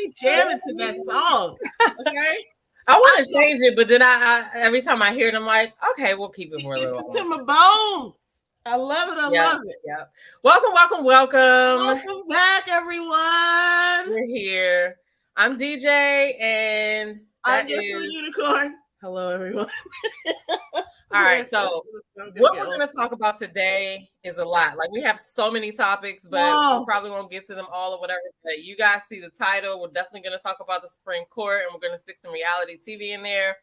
be jamming to that song. Okay. I want to change it, but then I every time I hear it, I'm like, okay, we'll keep it for a little while. It's into my bones. I love it. I love it. Yeah. Welcome. Welcome back, everyone. We're here. I'm DJ, and I'm your unicorn. Hello, everyone. All right, so what we're going to talk about today is a lot. Like, we have so many topics, but we probably won't get to them all or whatever. But you guys see the title. We're definitely going to talk about the Supreme Court, and we're going to stick some reality TV in there.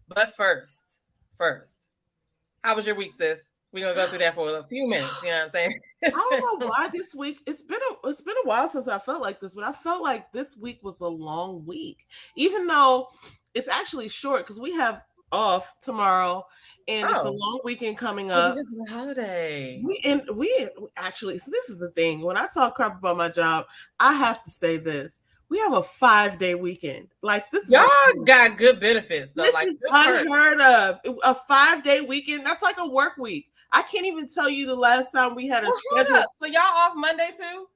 But first, how was your week, sis? We're going to go through that for a few minutes. You know what I'm saying? I don't know why this week, it's been a while since I felt like this, but I felt like this week was a long week, even though it's actually short because we have off tomorrow and it's a long weekend coming up. Holiday. We actually, so this is the thing. When I talk crap about my job, I have to say this. We have a 5-day weekend. Like this, y'all got good benefits though. This like is unheard of. A 5-day weekend. That's like a work week. I can't even tell you the last time we had a schedule. So y'all off Monday too?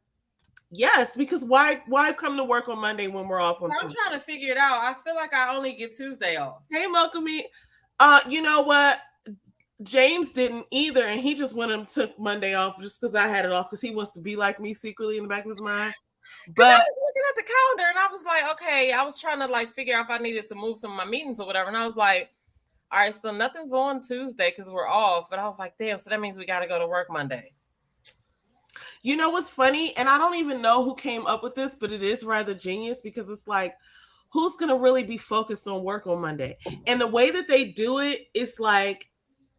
Yes, because why come to work on Monday when we're off on Tuesday? I'm trying to figure it out. I feel like I only get Tuesday off. Hey, Malcolm, you know what? James didn't either, and he just went and took Monday off just because I had it off because he wants to be like me secretly in the back of his mind. But I was looking at the calendar and I was like, okay, I was trying to like figure out if I needed to move some of my meetings or whatever, and I was like, all right, so nothing's on Tuesday because we're off. But I was like, damn, so that means we got to go to work Monday. You know what's funny? And I don't even know who came up with this, but it is rather genius because it's like, who's going to really be focused on work on Monday? And the way that they do it is like,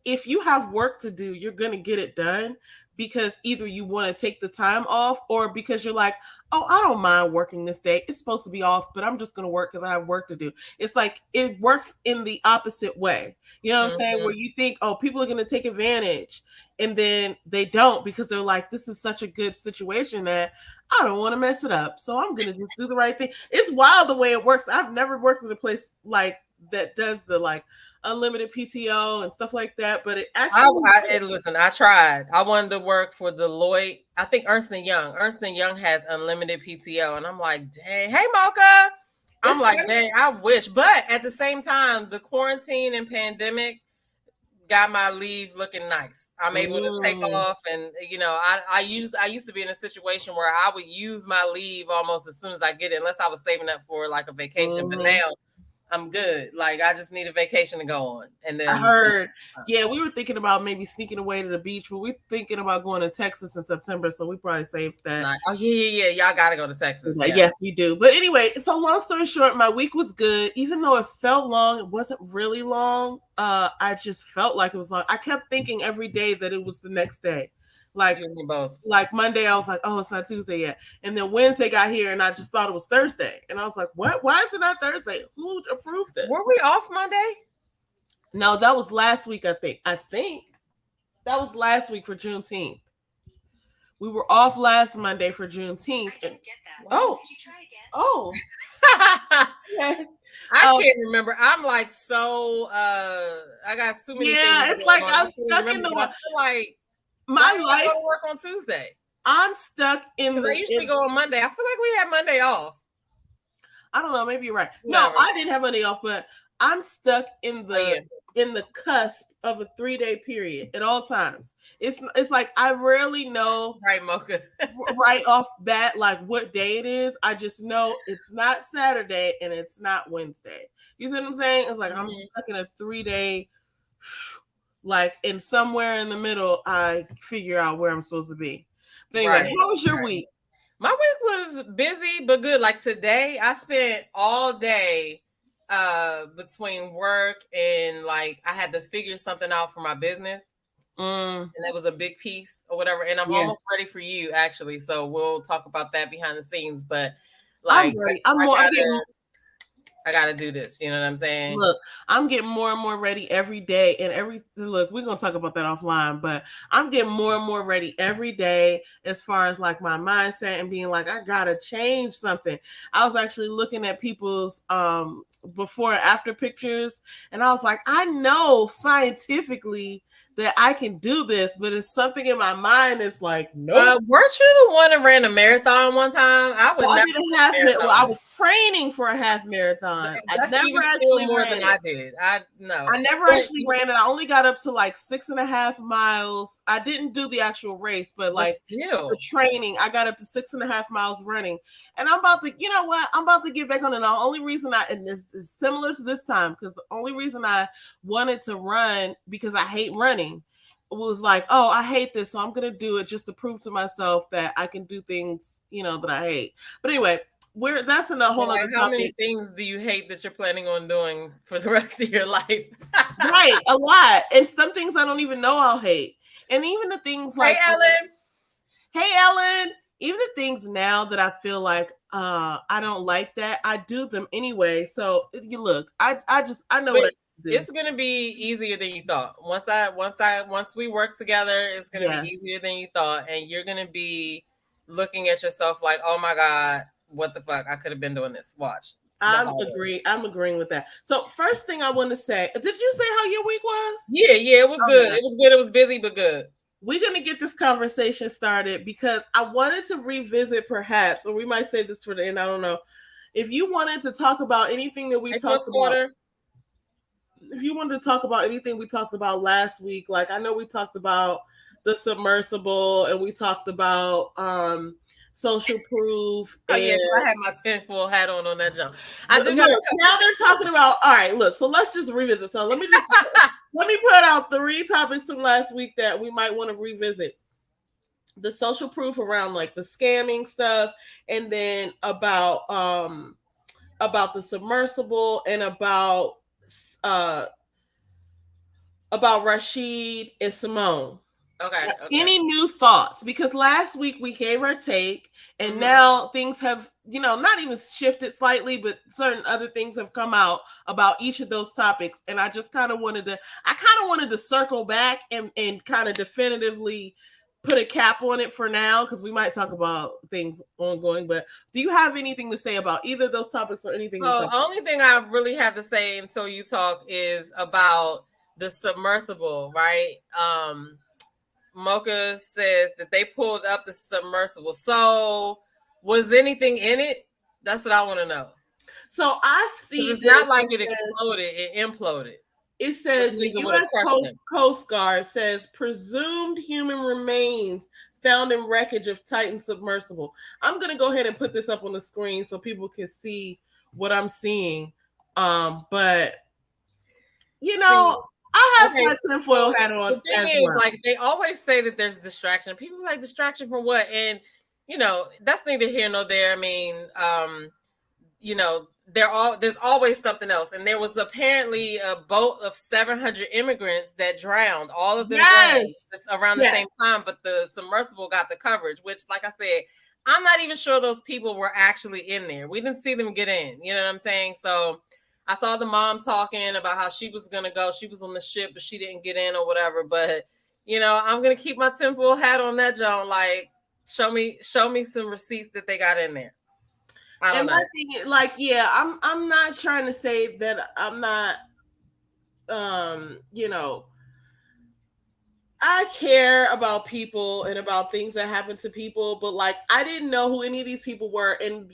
if you have work to do, you're going to get it done because either you want to take the time off or because you're like, oh, I don't mind working this day. It's supposed to be off, but I'm just going to work because I have work to do. It's like it works in the opposite way. You know what I'm saying? Where you think, oh, people are going to take advantage. And then they don't because they're like, this is such a good situation that I don't want to mess it up. So I'm going to just do the right thing. It's wild the way it works. I've never worked at a place like that does the like unlimited PTO and stuff like that, but it actually listen, I tried. I wanted to work for Deloitte. I think Ernst & Young. Ernst & Young has unlimited PTO, and I'm like, dang, hey Mocha. I'm like, dang, I wish. But at the same time, the quarantine and pandemic got my leave looking nice. I'm able to take off, and you know, I used to be in a situation where I would use my leave almost as soon as I get it, unless I was saving up for like a vacation. But now I'm good. Like I just need a vacation to go on. And then I heard, we were thinking about maybe sneaking away to the beach, but we're thinking about going to Texas in September, so we probably saved that. Oh yeah. Y'all gotta go to Texas. Like, yes, we do. But anyway, so long story short, my week was good. Even though it felt long, it wasn't really long. I just felt like it was long. I kept thinking every day that it was the next day. Like both. Like Monday, I was like, oh, it's not Tuesday yet. And then Wednesday got here and I just thought it was Thursday. And I was like, what? Why is it not Thursday? Who approved this? Were we off Monday? No, that was last week, I think. That was last week for Juneteenth. We were off last Monday for Juneteenth. I didn't get that. Oh. Could you try again? Oh. I can't remember. I'm like I got so many things. Yeah, it's like I'm stuck in the like my life. I work on Tuesday. I'm stuck in the. I usually go on Monday. I feel like we had Monday off. I don't know. Maybe you're right. No, I didn't have Monday off, but I'm stuck in the cusp of a 3-day period at all times. It's like I rarely know right, Mocha, right off bat like what day it is. I just know it's not Saturday and it's not Wednesday. You see what I'm saying? It's like I'm stuck in a 3-day. Like, and somewhere in the middle, I figure out where I'm supposed to be. But anyway, how was your week? My week was busy, but good. Like today, I spent all day between work and like I had to figure something out for my business. And that was a big piece or whatever. And I'm almost ready for you, actually. So we'll talk about that behind the scenes. But like, I gotta do this. You know what I'm saying? Look, I'm getting more and more ready every day. And look, we're gonna talk about that offline, but I'm getting more and more ready every day as far as like my mindset and being like, I gotta change something. I was actually looking at people's before and after pictures, and I was like, I know scientifically that I can do this, but it's something in my mind that's like, nope. Weren't you the one that ran a marathon one time? I would Well, I never did a run half. a marathon. Well, I was training for a half marathon. I That's never even still actually more ran than it. I did. I never but, actually ran it. I only got up to like 6.5 miles. I didn't do the actual race, but like for still. training, I got up to 6.5 miles running. And I'm about to, you know what? I'm about to get back on it. The only reason and this is similar to this time, because the only reason I wanted to run, because I hate running, was like, oh, I hate this, so I'm gonna do it just to prove to myself that I can do things, that I hate. But anyway, that's in a whole other How many topic. things do you hate that you're planning on doing for the rest of your life? Right, a lot. And some things I don't even know I'll hate. And even the things like, hey Ellen, even the things now that I feel like I don't like that, I do them anyway. So you look, I know what I do. It's gonna be easier than you thought. Once we work together, it's gonna be easier than you thought, and you're gonna be looking at yourself like, oh my God, what the fuck? I could have been doing this. Watch. I'm agreeing with that. So first thing I want to say, did you say how your week was? Yeah, it was good. It was good. It was busy, but good. We're going to get this conversation started because I wanted to revisit perhaps, or we might save this for the end. I don't know. If you wanted to talk about anything that we talked about, if you wanted to talk about anything we talked about last week, like I know we talked about the submersible and we talked about social proof. Oh yeah, I had my tinfoil hat on that jump. Now they're talking about, all right, look, so let's just revisit. So let me put out 3 topics from last week that we might want to revisit. The social proof around like the scamming stuff, and then about the submersible, and about Rashid and Simone. Okay. Any new thoughts? Because last week we gave our take, and now things have, not even shifted slightly, but certain other things have come out about each of those topics. And I just kind of wanted to circle back and kind of definitively put a cap on it for now, because we might talk about things ongoing. But do you have anything to say about either of those topics or anything? So the only thing I really have to say until you talk is about the submersible, right? Mocha says that they pulled up the submersible. So was anything in it? That's what I want to know. So I've seen it's not like it exploded, it imploded. It says the U.S. Coast Guard says presumed human remains found in wreckage of Titan submersible. I'm going to go ahead and put this up on the screen so people can see what I'm seeing. But I have my tinfoil hat on as well. Like they always say that there's distraction. People are like, distraction from what? And that's neither here nor there. I mean, there's always something else. And there was apparently a boat of 700 immigrants that drowned. All of them drowned around the same time, but the submersible got the coverage, which, like I said, I'm not even sure those people were actually in there. We didn't see them get in. You know what I'm saying? So I saw the mom talking about how she was going to go. She was on the ship, but she didn't get in or whatever. But, I'm going to keep my tinfoil hat on that, John. Like, show me some receipts that they got in there. I don't know. I'm not trying to say that I'm not, I care about people and about things that happen to people, but like I didn't know who any of these people were. And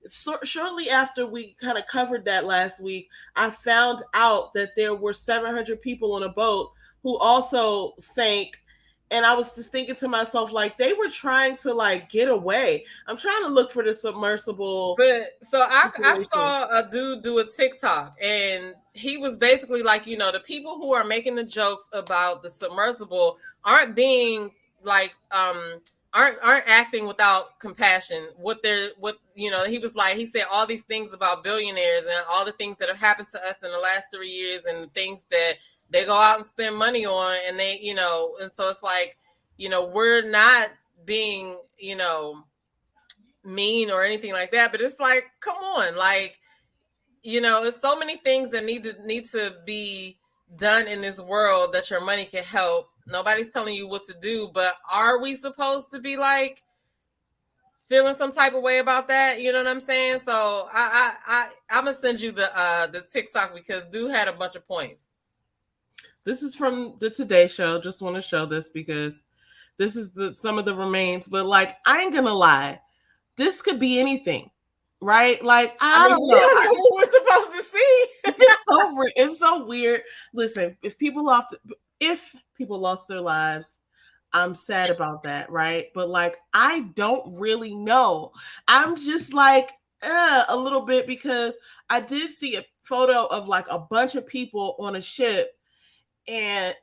shortly after we kind of covered that last week, I found out that there were 700 people on a boat who also sank. And I was just thinking to myself, like, they were trying to like get away. I'm trying to look for the submersible. But so I saw a dude do a TikTok, and he was basically like, the people who are making the jokes about the submersible aren't being like, aren't acting without compassion. He was like, he said all these things about billionaires and all the things that have happened to us in the last 3 years and the things that they go out and spend money on, and they, and so it's like, we're not being, mean or anything like that, but it's like, come on, like, there's so many things that need to be done in this world that your money can help. Nobody's telling you what to do, but are we supposed to be like feeling some type of way about that? You know what I'm saying? So I'm gonna send you the TikTok because dude had a bunch of points. This is from the Today Show. Just want to show this because this is some of the remains. But like, I ain't gonna lie, this could be anything, right? Like, I don't we know. don't know what we're supposed to see. It's so weird. Listen, if people lost their lives, I'm sad about that, right? But like, I don't really know. I'm just like a little bit because I did see a photo of like a bunch of people on a ship and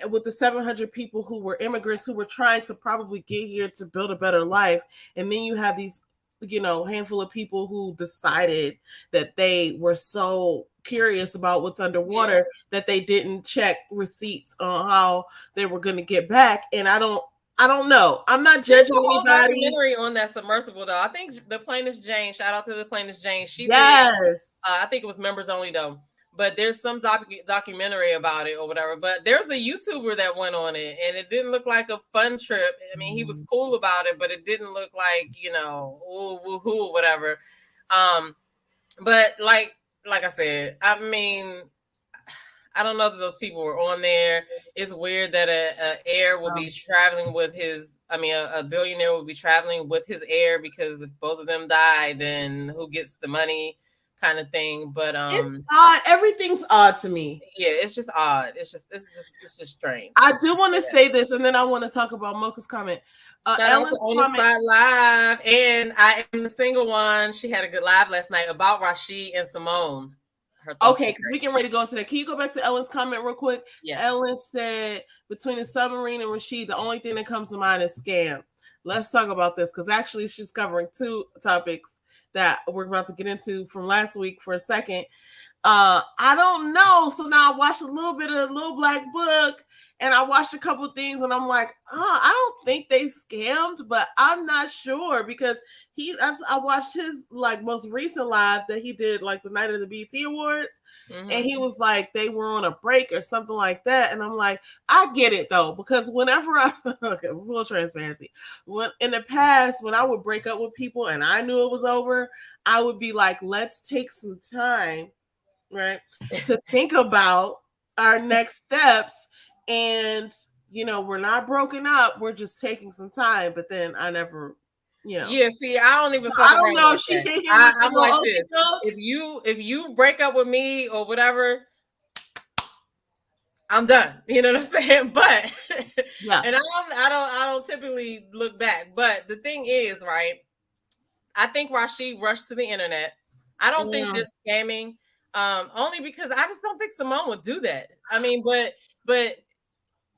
with the 700 people who were immigrants who were trying to probably get here to build a better life. And then you have these, handful of people who decided that they were so curious about what's underwater that they didn't check receipts on how they were going to get back. And I don't know. I'm not judging anybody. Documentary on that submersible though. I think the Plainest Jane. Shout out to the Plainest Jane. She did. I think it was members only though. But there's some documentary about it or whatever. But there's a YouTuber that went on it, and it didn't look like a fun trip. I mean, he was cool about it, but it didn't look like ooh woohoo or whatever. But like I said, I mean, I don't know that those people were on there. It's weird that a heir will be traveling with his. I mean, a billionaire will be traveling with his heir because if both of them die, then who gets the money? Kind of thing. But it's odd. Everything's odd to me. Yeah, it's just odd. It's just strange. I do want to say this, and then I want to talk about Mocha's comment. Ellen's on the spot live, and I am the single one. She had a good live last night about Rashid and Simone. Okay, because we can ready to go into that. Can you go back to Ellen's comment real quick? Yes. Ellen said, between the submarine and Rashid, the only thing that comes to mind is scam. Let's talk about this because actually she's covering two topics that we're about to get into from last week for a second. I don't know. So now I watched a little bit of Little Black Book and I watched a couple of things and I'm like, I don't think they scammed, but I'm not sure because I watched his like most recent live that he did like the night of the BET Awards. Mm-hmm. And he was like, they were on a break or something like that. And I'm like, I get it though, because whenever okay, full transparency, when in the past, when I would break up with people and I knew it was over, I would be like, let's take some time, right, to think about our next steps. And, we're not broken up. We're just taking some time. But then I never, Yeah, see, I don't even. I don't know if she did. I'm like this. If you break up with me or whatever, I'm done. You know what I'm saying? But yeah, and I don't typically look back. But the thing is, right? I think Rashid rushed to the internet. I don't think they're scamming. Only because I just don't think Simone would do that. I mean, but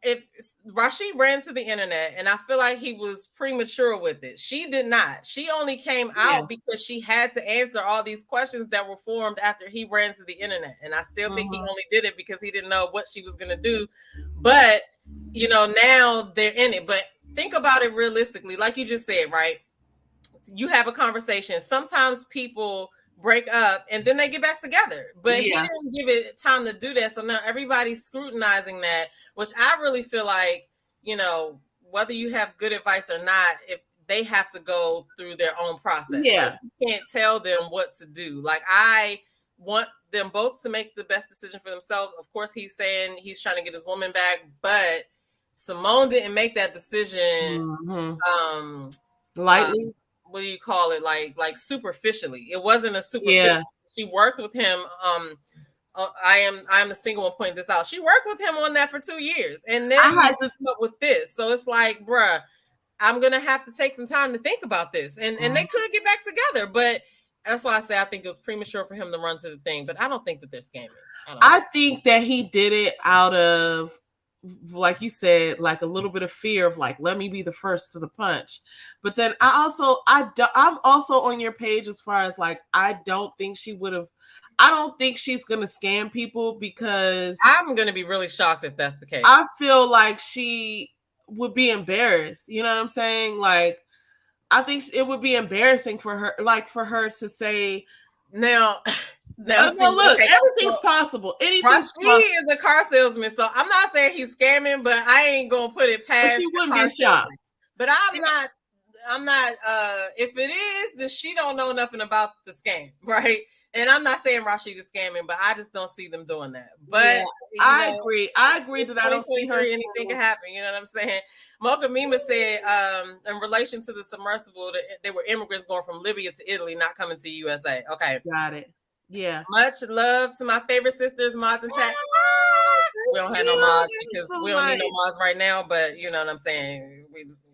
if Rashid ran to the internet, and I feel like he was premature with it. She did not. She only came out because she had to answer all these questions that were formed after he ran to the internet. And I still think he only did it because he didn't know what she was going to do. But, now they're in it. But think about it realistically. Like you just said, right? You have a conversation. Sometimes people break up and then they get back together, but he didn't give it time to do that. So now everybody's scrutinizing that, which I really feel like, whether you have good advice or not, if they have to go through their own process. Like, you can't tell them what to do. Like, I want them both to make the best decision for themselves. Of course, he's saying he's trying to get his woman back, but Simone didn't make that decision lightly. What do you call it? Like superficially. It wasn't a superficial. Yeah. She worked with him. I am the single one pointing this out. She worked with him on that for 2 years, and then I had to come up with this. So it's like, bruh, I'm gonna have to take some time to think about this, and they could get back together. But that's why I say I think it was premature for him to run to the thing. But I don't think that they're scamming. I think that he did it out of, like you said, like a little bit of fear of like, let me be the first to the punch. But then I'm also on your page as far as like, I don't think she's going to scam people because I'm going to be really shocked if that's the case. I feel like she would be embarrassed. You know what I'm saying? Like, I think it would be embarrassing for her, like for her to say now, look, everything's possible. Rashid is a car salesman, so I'm not saying he's scamming, but I ain't gonna put it past. But she wouldn't be shocked. But I'm not. If it is, then she don't know nothing about the scam, right? And I'm not saying Rashid is scamming, but I just don't see them doing that. Yeah, But you I know, agree. I agree it's that I don't see her 2023. Anything can happen. You know what I'm saying? Mocha Mima said, in relation to the submersible, that they were immigrants going from Libya to Italy, not coming to USA. Okay. Got it. Yeah. Much love to my favorite sisters, mods and chat. We don't have no You. mods because So we don't need nice. no mods right now. But you know what I'm saying.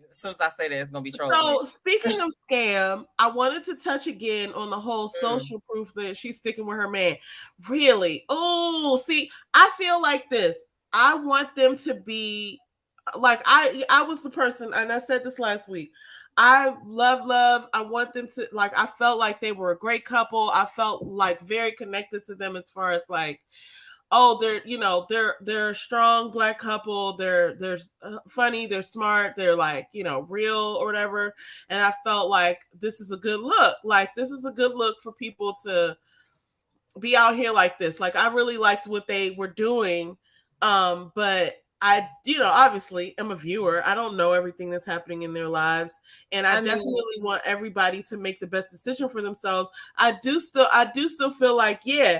As soon as I say that, it's gonna be trolling. So speaking of scam, I wanted to touch again on the whole Mm. social proof that she's sticking with her man. Really? Oh, see, I feel like this. I want them to be like I was the person, and I said this last week. I love. I want them to like. I felt like they were a great couple. I felt like very connected to them as far as like, oh, they're they're a strong black couple. They're funny. They're smart. They're like real or whatever. And I felt like this is a good look. Like this is a good look for people to be out here like this. Like I really liked what they were doing. But I, obviously am a viewer. I don't know everything that's happening in their lives. And I definitely want everybody to make the best decision for themselves. I do still feel like, yeah,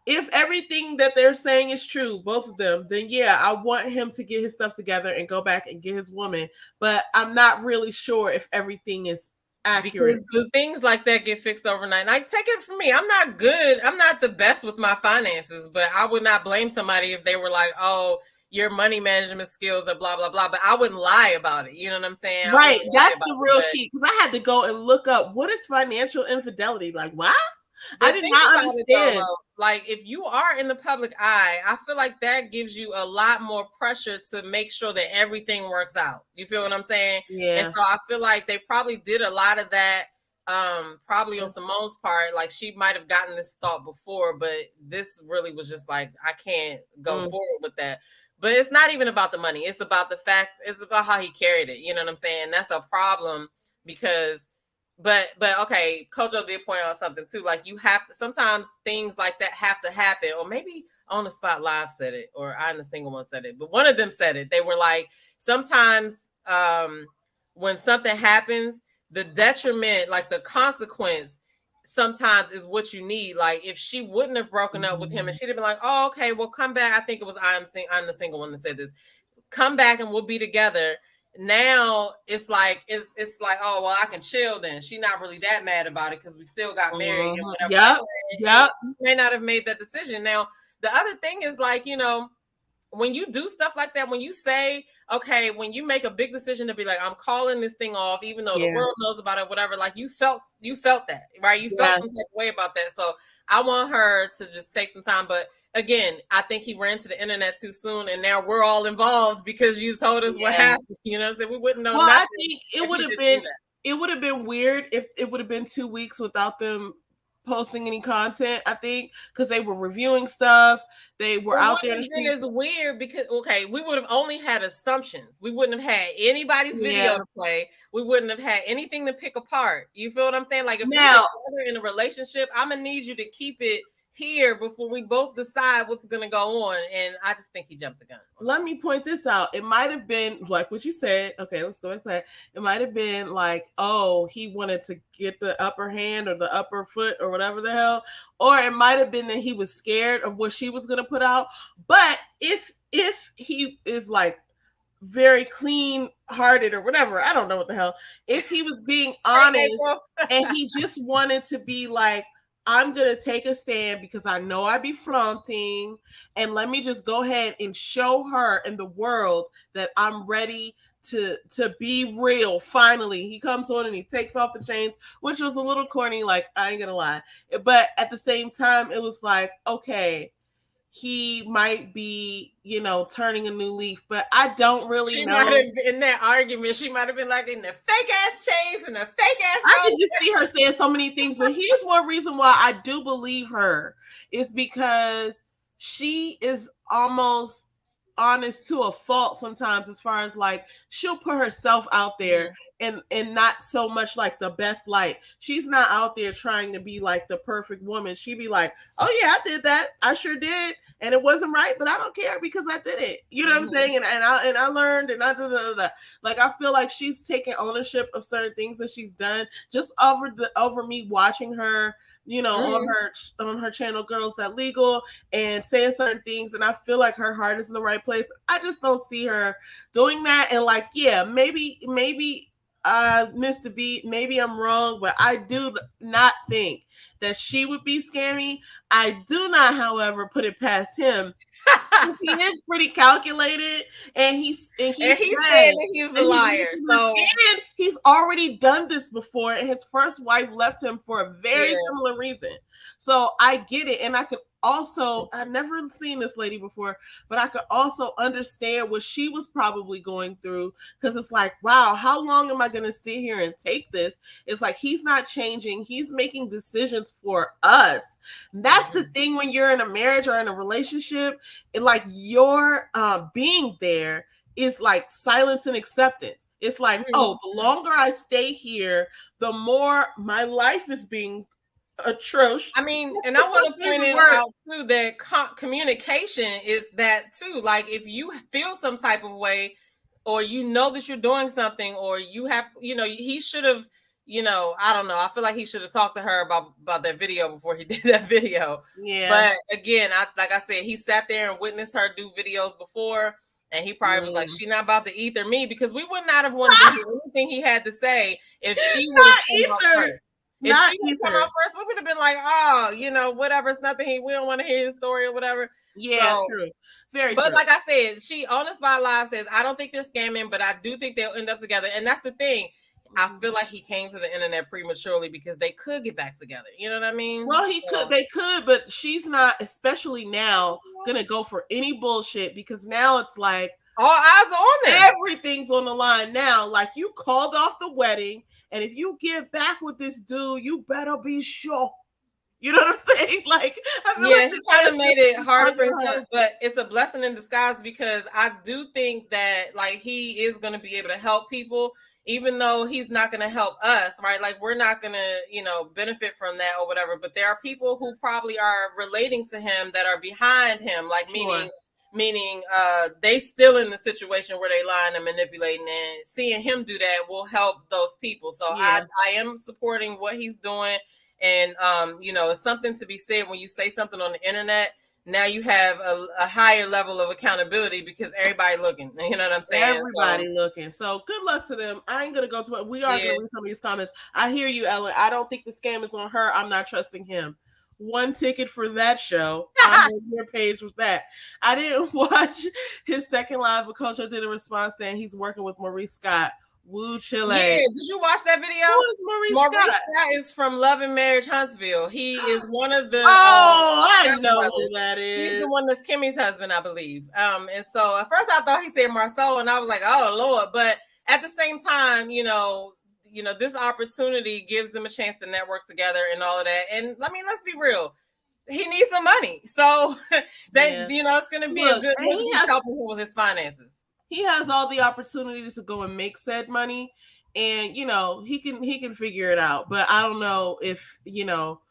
if everything that they're saying is true, both of them, then yeah, I want him to get his stuff together and go back and get his woman. But I'm not really sure if everything is accurate. Because the things like that get fixed overnight. Like, take it from me. I'm not good. I'm not the best with my finances, but I would not blame somebody if they were like, oh, your money management skills are blah, blah, blah. But I wouldn't lie about it. You know what I'm saying? Right. That's the real key. Because I had to go and look up what is financial infidelity. Like, what? I did not understand. Like, if you are in the public eye, I feel like that gives you a lot more pressure to make sure that everything works out. You feel what I'm saying? Yeah. And so I feel like they probably did a lot of that. Probably on Simone's part, like she might have gotten this thought before, but this really was just like, I can't go forward with that. But it's not even about the money. It's about the fact, it's about how he carried it. You know what I'm saying? That's a problem because but okay, Kojo did point out something too. Like you have to sometimes things like that have to happen, or maybe On the Spot Live said it, or I and the Single One said it, but one of them said it. They were like, sometimes when something happens, the detriment, like the consequence, sometimes is what you need. Like if she wouldn't have broken up with him and she'd have been like, oh, okay, well come back. I think it was I'm the Single One that said this. Come back and we'll be together. Now it's like oh well, I can chill then. She's not really that mad about it because we still got married and whatever. Yep. May not have made that decision. Now the other thing is like, when you do stuff like that, when you say, okay, when you make a big decision to be like, I'm calling this thing off, even though the world knows about it, whatever, like you felt that, right? You felt some type of way about that. So I want her to just take some time. But again, I think he ran to the internet too soon, and now we're all involved because you told us what happened. You know what I'm saying? We wouldn't know nothing. I think it would have been weird if it would have been 2 weeks without them posting any content. I think because they were reviewing stuff, they were out there. It is weird because we would have only had assumptions. We wouldn't have had anybody's video to play. We wouldn't have had anything to pick apart. You feel what I'm saying? Like if we're in a relationship, I'm gonna need you to keep it here before we both decide what's going to go on. And I just think he jumped the gun. Let me point this out. It might have been like what you said. Okay, let's go inside. It might have been like, oh, he wanted to get the upper hand or the upper foot or whatever the hell. Or it might have been that he was scared of what she was going to put out. But if he is like very clean hearted or whatever, I don't know what the hell. If he was being honest and he just wanted to be like, I'm going to take a stand because I know I be flaunting, and let me just go ahead and show her and the world that I'm ready to be real. Finally, he comes on and he takes off the chains, which was a little corny, like, I ain't gonna lie. But at the same time, it was like, okay, he might be, turning a new leaf, but I don't really know. She might have been in that argument. She might have been like in the fake ass chains and the fake ass. I could just see her saying so many things, but here's one reason why I do believe her is because she is almost honest to a fault sometimes, as far as like she'll put herself out there and not so much like the best light. She's not out there trying to be like the perfect woman. She be like, oh yeah, I did that. I sure did. And it wasn't right, but I don't care because I did it. You know what I'm saying? And I learned and like I feel like she's taking ownership of certain things that she's done just over me watching her, you know, on her channel Girls That Legal and saying certain things, and I feel like her heart is in the right place. I just don't see her doing that. And like, yeah, maybe missed a beat. Maybe I'm wrong, but I do not think that she would be scammy. I do not, however, put it past him. He is pretty calculated, and he's saying that he's a liar. So and he's already done this before, and his first wife left him for a very similar reason. So I get it, and I could also, I've never seen this lady before, but I could also understand what she was probably going through, because it's like, wow, how long am I going to sit here and take this? It's like, he's not changing. He's making decisions for us. That's the thing when you're in a marriage or in a relationship, like your being there is like silence and acceptance. It's like, oh, the longer I stay here, the more my life is being atrocious. I mean, and I want to point it out too that communication is that too. Like, if you feel some type of way, or you know that you're doing something, or you have, you know, he should have, you know, I don't know. I feel like he should have talked to her about that video before he did that video. Yeah. But again, like I said, he sat there and witnessed her do videos before, and he probably was like, "She's not about to ether me," because we would not have wanted to hear anything he had to say if she would have come out first. If she would come out first, we would have been like, oh, you know, whatever. It's nothing. We don't want to hear his story or whatever. Yeah, so, true. Very but true. Like I said, she on the spot live says, I don't think they're scamming, but I do think they'll end up together. And that's the thing. I feel like he came to the internet prematurely because they could get back together. You know what I mean? Well, they could, but she's not, especially now, gonna go for any bullshit, because now it's like all eyes are on them. Everything's on the line now. Like, you called off the wedding, and if you get back with this dude, you better be sure. You know what I'm saying? Like, I feel like he kind of made it hard for himself, but it's a blessing in disguise, because I do think that, like, he is going to be able to help people, even though he's not going to help us, right? Like, we're not going to, you know, benefit from that or whatever, but there are people who probably are relating to him that are behind him, like, meaning they still in the situation where they lying and manipulating, and seeing him do that will help those people. So I am supporting what he's doing. And, you know, it's something to be said when you say something on the internet. Now you have a higher level of accountability because everybody looking. You know what I'm saying? Everybody looking. So good luck to them. I ain't going to go to it. We are going to read some of these comments. I hear you, Ellen. I don't think the scam is on her. I'm not trusting him. 1 ticket for that show. I'm on your page with that. I didn't watch his second live, but Coach did a response saying he's working with Maurice Scott. Woo, Chile. Yeah, did you watch that video? Who is Maurice Scott? Scott is from Love and Marriage Huntsville. He is one of the I know who that is. He's the one that's Kimmy's husband, I believe. And so at first I thought he said Marceau, and I was like, oh Lord. But at the same time, you know, this opportunity gives them a chance to network together and all of that. And I mean, let's be real. He needs some money. So you know, it's gonna be a good helping him with his finances. He has all the opportunities to go and make said money, and you know, he can figure it out. But I don't know if, you know,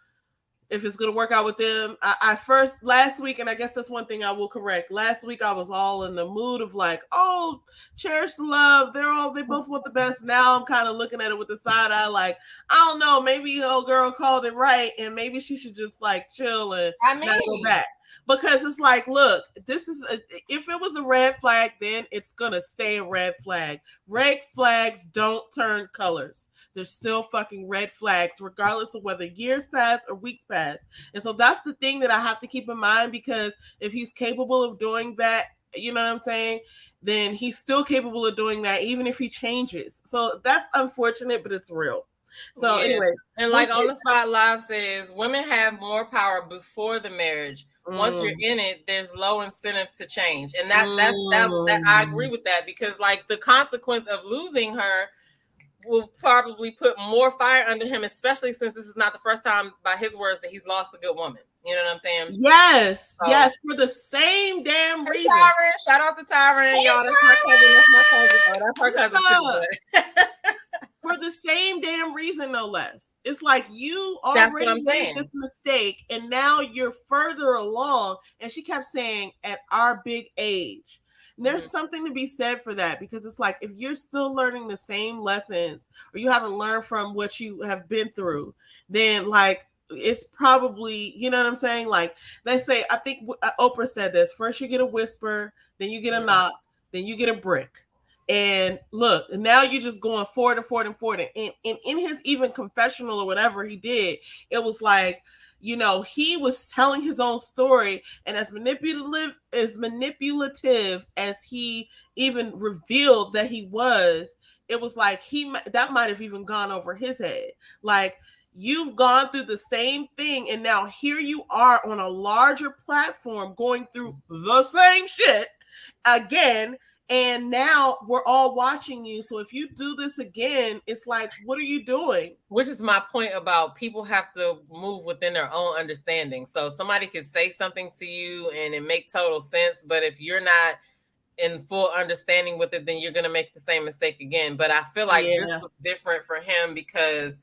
if it's going to work out with them. I first last week, and I guess that's one thing I will correct. Last week I was all in the mood of like, oh, cherish the love. They both want the best. Now I'm kind of looking at it with the side eye, like, I don't know, maybe old girl called it right, and maybe she should just like chill and not go back. Because it's like, look, this is if it was a red flag, then it's gonna stay a red flag. Red flags don't turn colors. They're still fucking red flags, regardless of whether years pass or weeks pass. And so that's the thing that I have to keep in mind, because if he's capable of doing that, you know what I'm saying, then he's still capable of doing that, even if he changes. So that's unfortunate, but it's real. So anyway, and like On the Spot Live says, women have more power before the marriage. Once you're in it, there's low incentive to change, and that I agree with that, because like the consequence of losing her will probably put more fire under him, especially since this is not the first time, by his words, that he's lost a good woman. You know what I'm saying? Yes, yes, for the same damn reason. Tyron, shout out to Tyron, y'all. That's my cousin. That's my cousin. Oh, that's her cousin too. for the same damn reason, no less. It's like you That's what already I'm made saying. this mistake and now you're further along. And she kept saying, at our big age. And there's something to be said for that, because it's like if you're still learning the same lessons or you haven't learned from what you have been through, then like it's probably, you know what I'm saying? Like they say, I think Oprah said this: first you get a whisper, then you get a knock, then you get a brick. And look, now you're just going forward and forward and forward. And in his even confessional or whatever he did, it was like, you know, he was telling his own story, and as manipulative as he even revealed that he was, it was like that might have even gone over his head. Like, you've gone through the same thing, and now here you are on a larger platform going through the same shit again, and now we're all watching you. So if you do this again, it's like, what are you doing? Which is my point about people have to move within their own understanding. So somebody could say something to you and it make total sense, but if you're not in full understanding with it, then you're going to make the same mistake again. But I feel like this was different for him because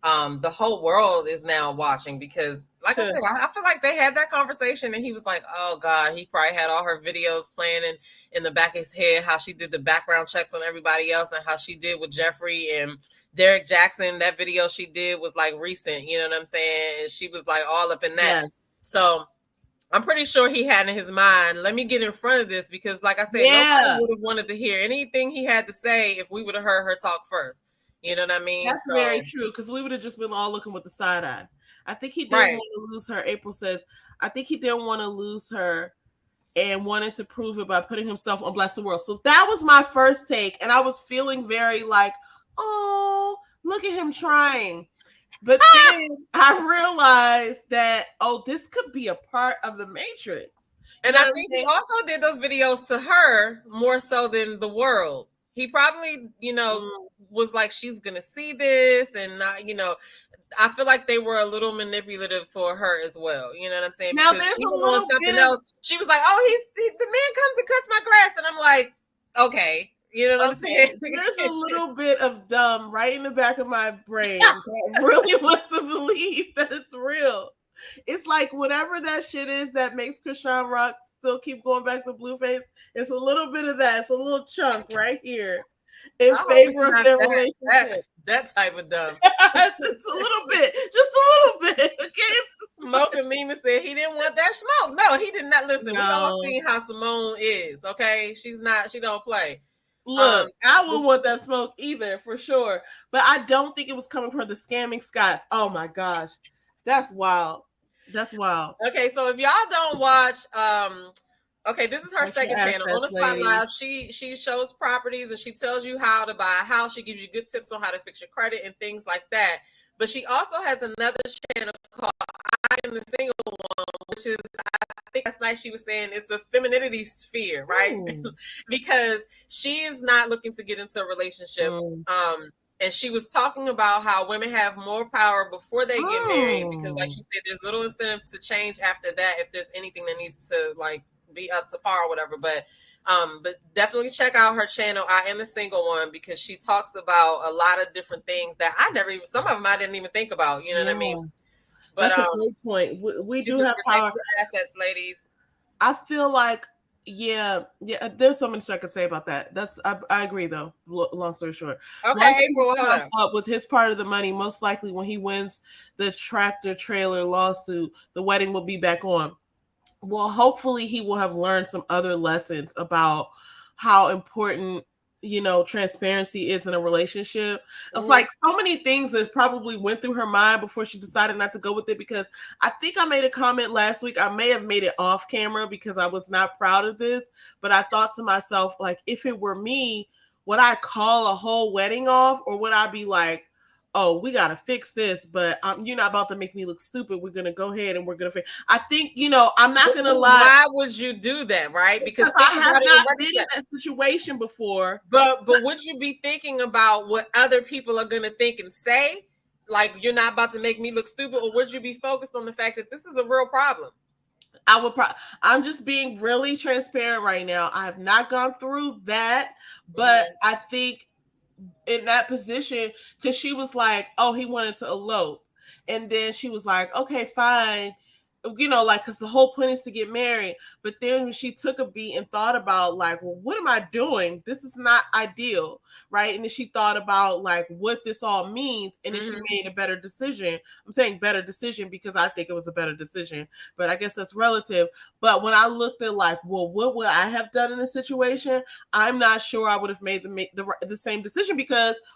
the whole world is now watching, because like I said, I feel like they had that conversation and he was like, oh God, he probably had all her videos playing in the back of his head, how she did the background checks on everybody else and how she did with Jeffrey and Derek Jackson. That video she did was like recent, you know what I'm saying? And she was like all up in that. Yeah. So I'm pretty sure he had in his mind, let me get in front of this, because like I said, nobody would have wanted to hear anything he had to say if we would have heard her talk first. You know what I mean? That's very true, because we would have just been all looking with the side eye. I think he didn't want to lose her. April says, I think he didn't want to lose her and wanted to prove it by putting himself on Bless the World. So that was my first take. And I was feeling very like, oh, look at him trying. But then I realized that, oh, this could be a part of the Matrix. And I think he also did those videos to her more so than the world. He probably, you know, was like, she's going to see this and not, you know, I feel like they were a little manipulative toward her as well. You know what I'm saying? Now because there's a little something else. She was like, oh, the man comes and cuts my grass. And I'm like, okay. You know what I'm saying? There's a little bit of dumb right in the back of my brain that really wants to believe that it's real. It's like whatever that shit is that makes Krishan Rock still keep going back to Blueface. It's a little bit of that. It's a little chunk right here in favor of their relationship. That type of dumb. It's a little bit, just a little bit. Okay. Smoke and Mima said he didn't want that smoke. No, he did not listen. No. We all seen how Simone is. Okay, she don't play. Look, I wouldn't want that smoke either, for sure. But I don't think it was coming from the scamming Scots. Oh my gosh, that's wild. That's wild. Okay, so if y'all don't watch, okay, this is her second channel. On the Spot Live, she shows properties and she tells you how to buy a house. She gives you good tips on how to fix your credit and things like that. But she also has another channel called I Am the Single One, which is, I think last night she was saying it's a femininity sphere, right? Because she is not looking to get into a relationship. And she was talking about how women have more power before they get married, because like she said, there's little incentive to change after that if there's anything that needs to like be up to par or whatever. But definitely check out her channel, I Am the Single One, because she talks about a lot of different things that some of them I didn't even think about. You know what I mean? But that's a great point. We do have power. Assets, ladies. I feel like, yeah, there's so much I could say about that. I agree though. Long story short. Okay, April, up with his part of the money, most likely when he wins the tractor trailer lawsuit, the wedding will be back on. Well, hopefully he will have learned some other lessons about how important, you know, transparency is in a relationship. It's like so many things that probably went through her mind before she decided not to go with it, because I think I made a comment last week. I may have made it off camera because I was not proud of this, but I thought to myself, like, if it were me, would I call a whole wedding off, or would I be like, oh, we got to fix this, but you're not about to make me look stupid. We're going to go ahead and we're going to fix. I think, you know, I'm not going to lie. Why would you do that, right? Because I have not been in that situation before. But would you be thinking about what other people are going to think and say? Like, you're not about to make me look stupid, or would you be focused on the fact that this is a real problem? I'm just being really transparent right now. I have not gone through that, but I think in that position because she was like, oh, he wanted to elope. And then she was like, okay, fine. Like, because the whole point is to get married. But then when she took a beat and thought about, like, well, what am I doing? This is not ideal, right? And then she thought about, like, what this all means. And then she made a better decision. I'm saying better decision because I think it was a better decision. But I guess that's relative. But when I looked at, like, well, what would I have done in this situation? I'm not sure I would have made the same decision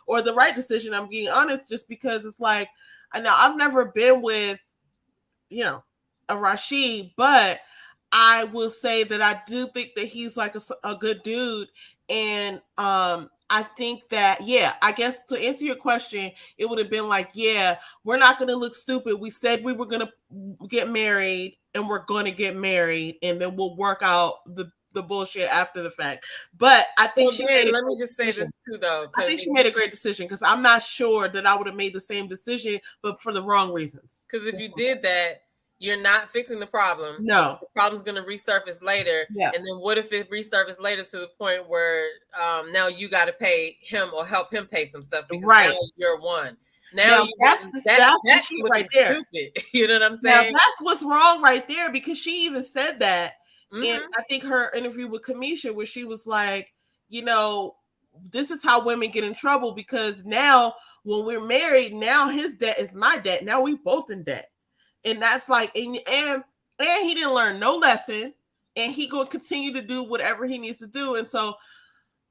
or the right decision. I'm being honest, just because it's like, now I've never been with, a Rashid, but I will say that I do think that he's like a good dude. And I think that, yeah, I guess to answer your question, it would have been like, yeah, we're not going to look stupid. We said we were going to get married and we're going to get married and then we'll work out the bullshit after the fact. But I think let me just say this too, though. I think she made a great decision because I'm not sure that I would have made the same decision, but for the wrong reasons. Because if you did that, you're not fixing the problem. No. The problem's going to resurface later. Yeah. And then what if it resurfaced later to the point where now you got to pay him or help him pay some stuff because now you're one. Now that's right there. Stupid. You know what I'm saying? Now that's what's wrong right there because she even said that. And I think her interview with Kamisha where she was like, this is how women get in trouble because now when we're married, now his debt is my debt. Now we both in debt. And that's like, and he didn't learn no lesson and he gonna continue to do whatever he needs to do. And so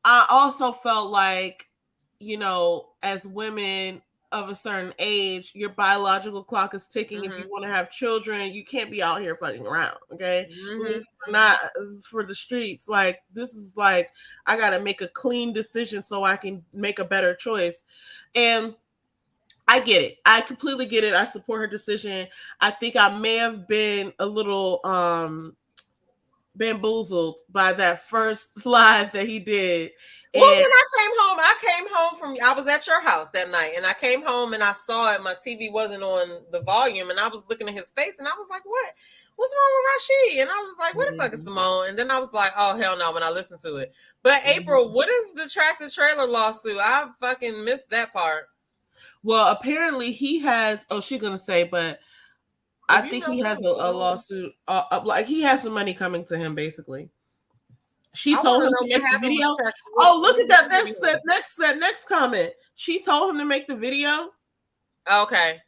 I also felt like, as women of a certain age, your biological clock is ticking. If you want to have children, you can't be out here fucking around. Okay. It's for the streets. Like, this is like, I got to make a clean decision so I can make a better choice. And I get it. I completely get it. I support her decision. I think I may have been a little bamboozled by that first live that he did. Well, when I came home I was at your house that night, and I came home and I saw it. My TV wasn't on the volume, and I was looking at his face, and I was like, "What? What's wrong with Rashid?" And I was like, "Where the fuck is Simone?" And then I was like, "Oh hell no!" When I listened to it. But April, what is the tractor trailer lawsuit? I fucking missed that part. Well, apparently he has. Oh, she's gonna say, but I think he has a lawsuit. Like he has some money coming to him, basically. She told him to make the video. Oh, look at that next comment. She told him to make the video. Okay.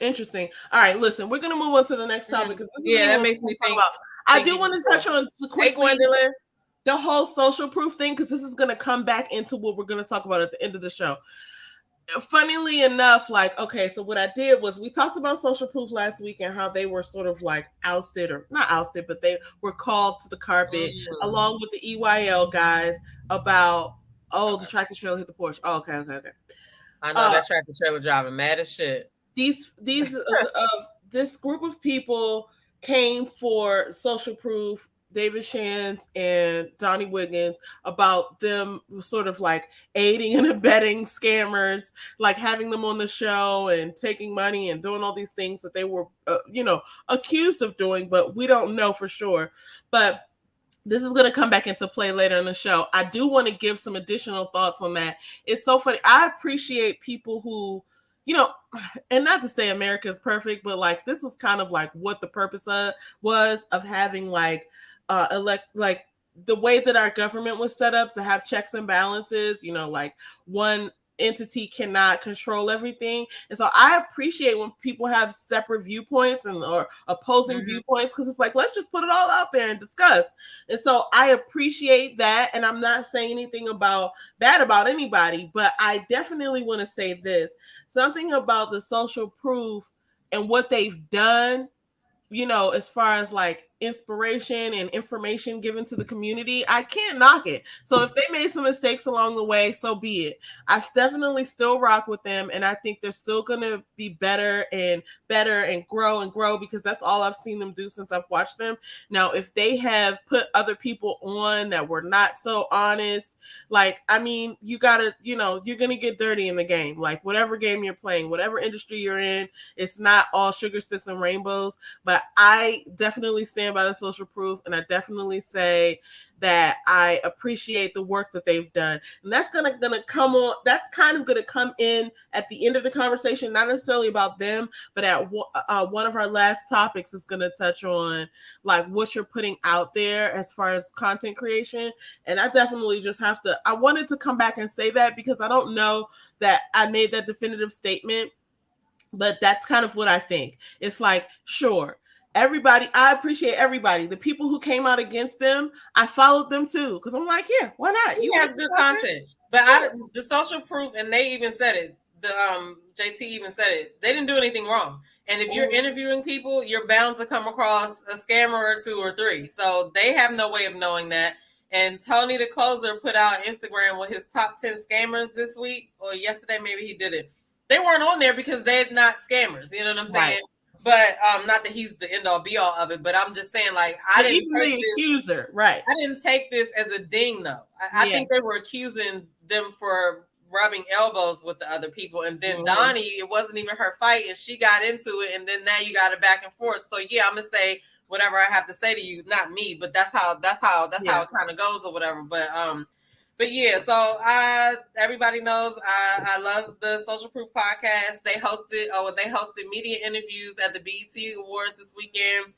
Interesting. All right, listen, we're gonna move on to the next topic because that makes me think. I do want to touch on quickly the whole social proof thing because this is gonna come back into what we're gonna talk about at the end of the show. Funnily enough, like, okay, so what I did was we talked about social proof last week and how they were sort of like ousted or not ousted, but they were called to the carpet along with the EYL guys about, the tractor trailer hit the porch. Oh, okay. I know that tractor trailer driving mad as shit. This group of people came for social proof, David Shands and Donnie Wiggins, about them sort of like aiding and abetting scammers, like having them on the show and taking money and doing all these things that they were, accused of doing, but we don't know for sure. But this is going to come back into play later in the show. I do want to give some additional thoughts on that. It's so funny. I appreciate people who, and not to say America is perfect, but like this is kind of like what the purpose was of having like the way that our government was set up to have checks and balances, like one entity cannot control everything. And so I appreciate when people have separate viewpoints or opposing viewpoints, because it's like, let's just put it all out there and discuss. And so I appreciate that. And I'm not saying anything bad about anybody, but I definitely want to say this, something about the social proof and what they've done, as far as like inspiration and information given to the community, I can't knock it. So if they made some mistakes along the way, so be it. I definitely still rock with them, and I think they're still going to be better and grow because that's all I've seen them do since I've watched them. Now, if they have put other people on that were not so honest, like, I mean, you gotta, you're going to get dirty in the game. Like whatever game you're playing, whatever industry you're in, it's not all sugar, sticks, and rainbows. But I definitely stand stand by the social proof, and I definitely say that I appreciate the work that they've done. And that's gonna come on. That's kind of gonna come in at the end of the conversation, not necessarily about them, but at one of our last topics is gonna touch on like what you're putting out there as far as content creation. And I definitely just have to. I wanted to come back and say that because I don't know that I made that definitive statement, but that's kind of what I think. It's like, sure, everybody, I appreciate everybody. The people who came out against them, I followed them too because I'm like, yeah, why not? He has good content, but the social proof, and they even said it. The JT even said it. They didn't do anything wrong. And if you're interviewing people, you're bound to come across a scammer or 2 or 3. So they have no way of knowing that. And Tony the Closer put out Instagram with his top 10 scammers this week, or yesterday, maybe he did it. They weren't on there because they're not scammers. You know what I'm saying? Right. But not that he's the end all be all of it, but I'm just saying, like, I didn't take this, accuser, right? I didn't take this as a ding, though. I think they were accusing them for rubbing elbows with the other people, and then Donnie, it wasn't even her fight, and she got into it, and then now you got it back and forth. So yeah, I'm gonna say whatever I have to say to you, not me, but that's how it kind of goes or whatever. But yeah, so everybody knows I love the Social Proof podcast. They hosted media interviews at the BET Awards this weekend.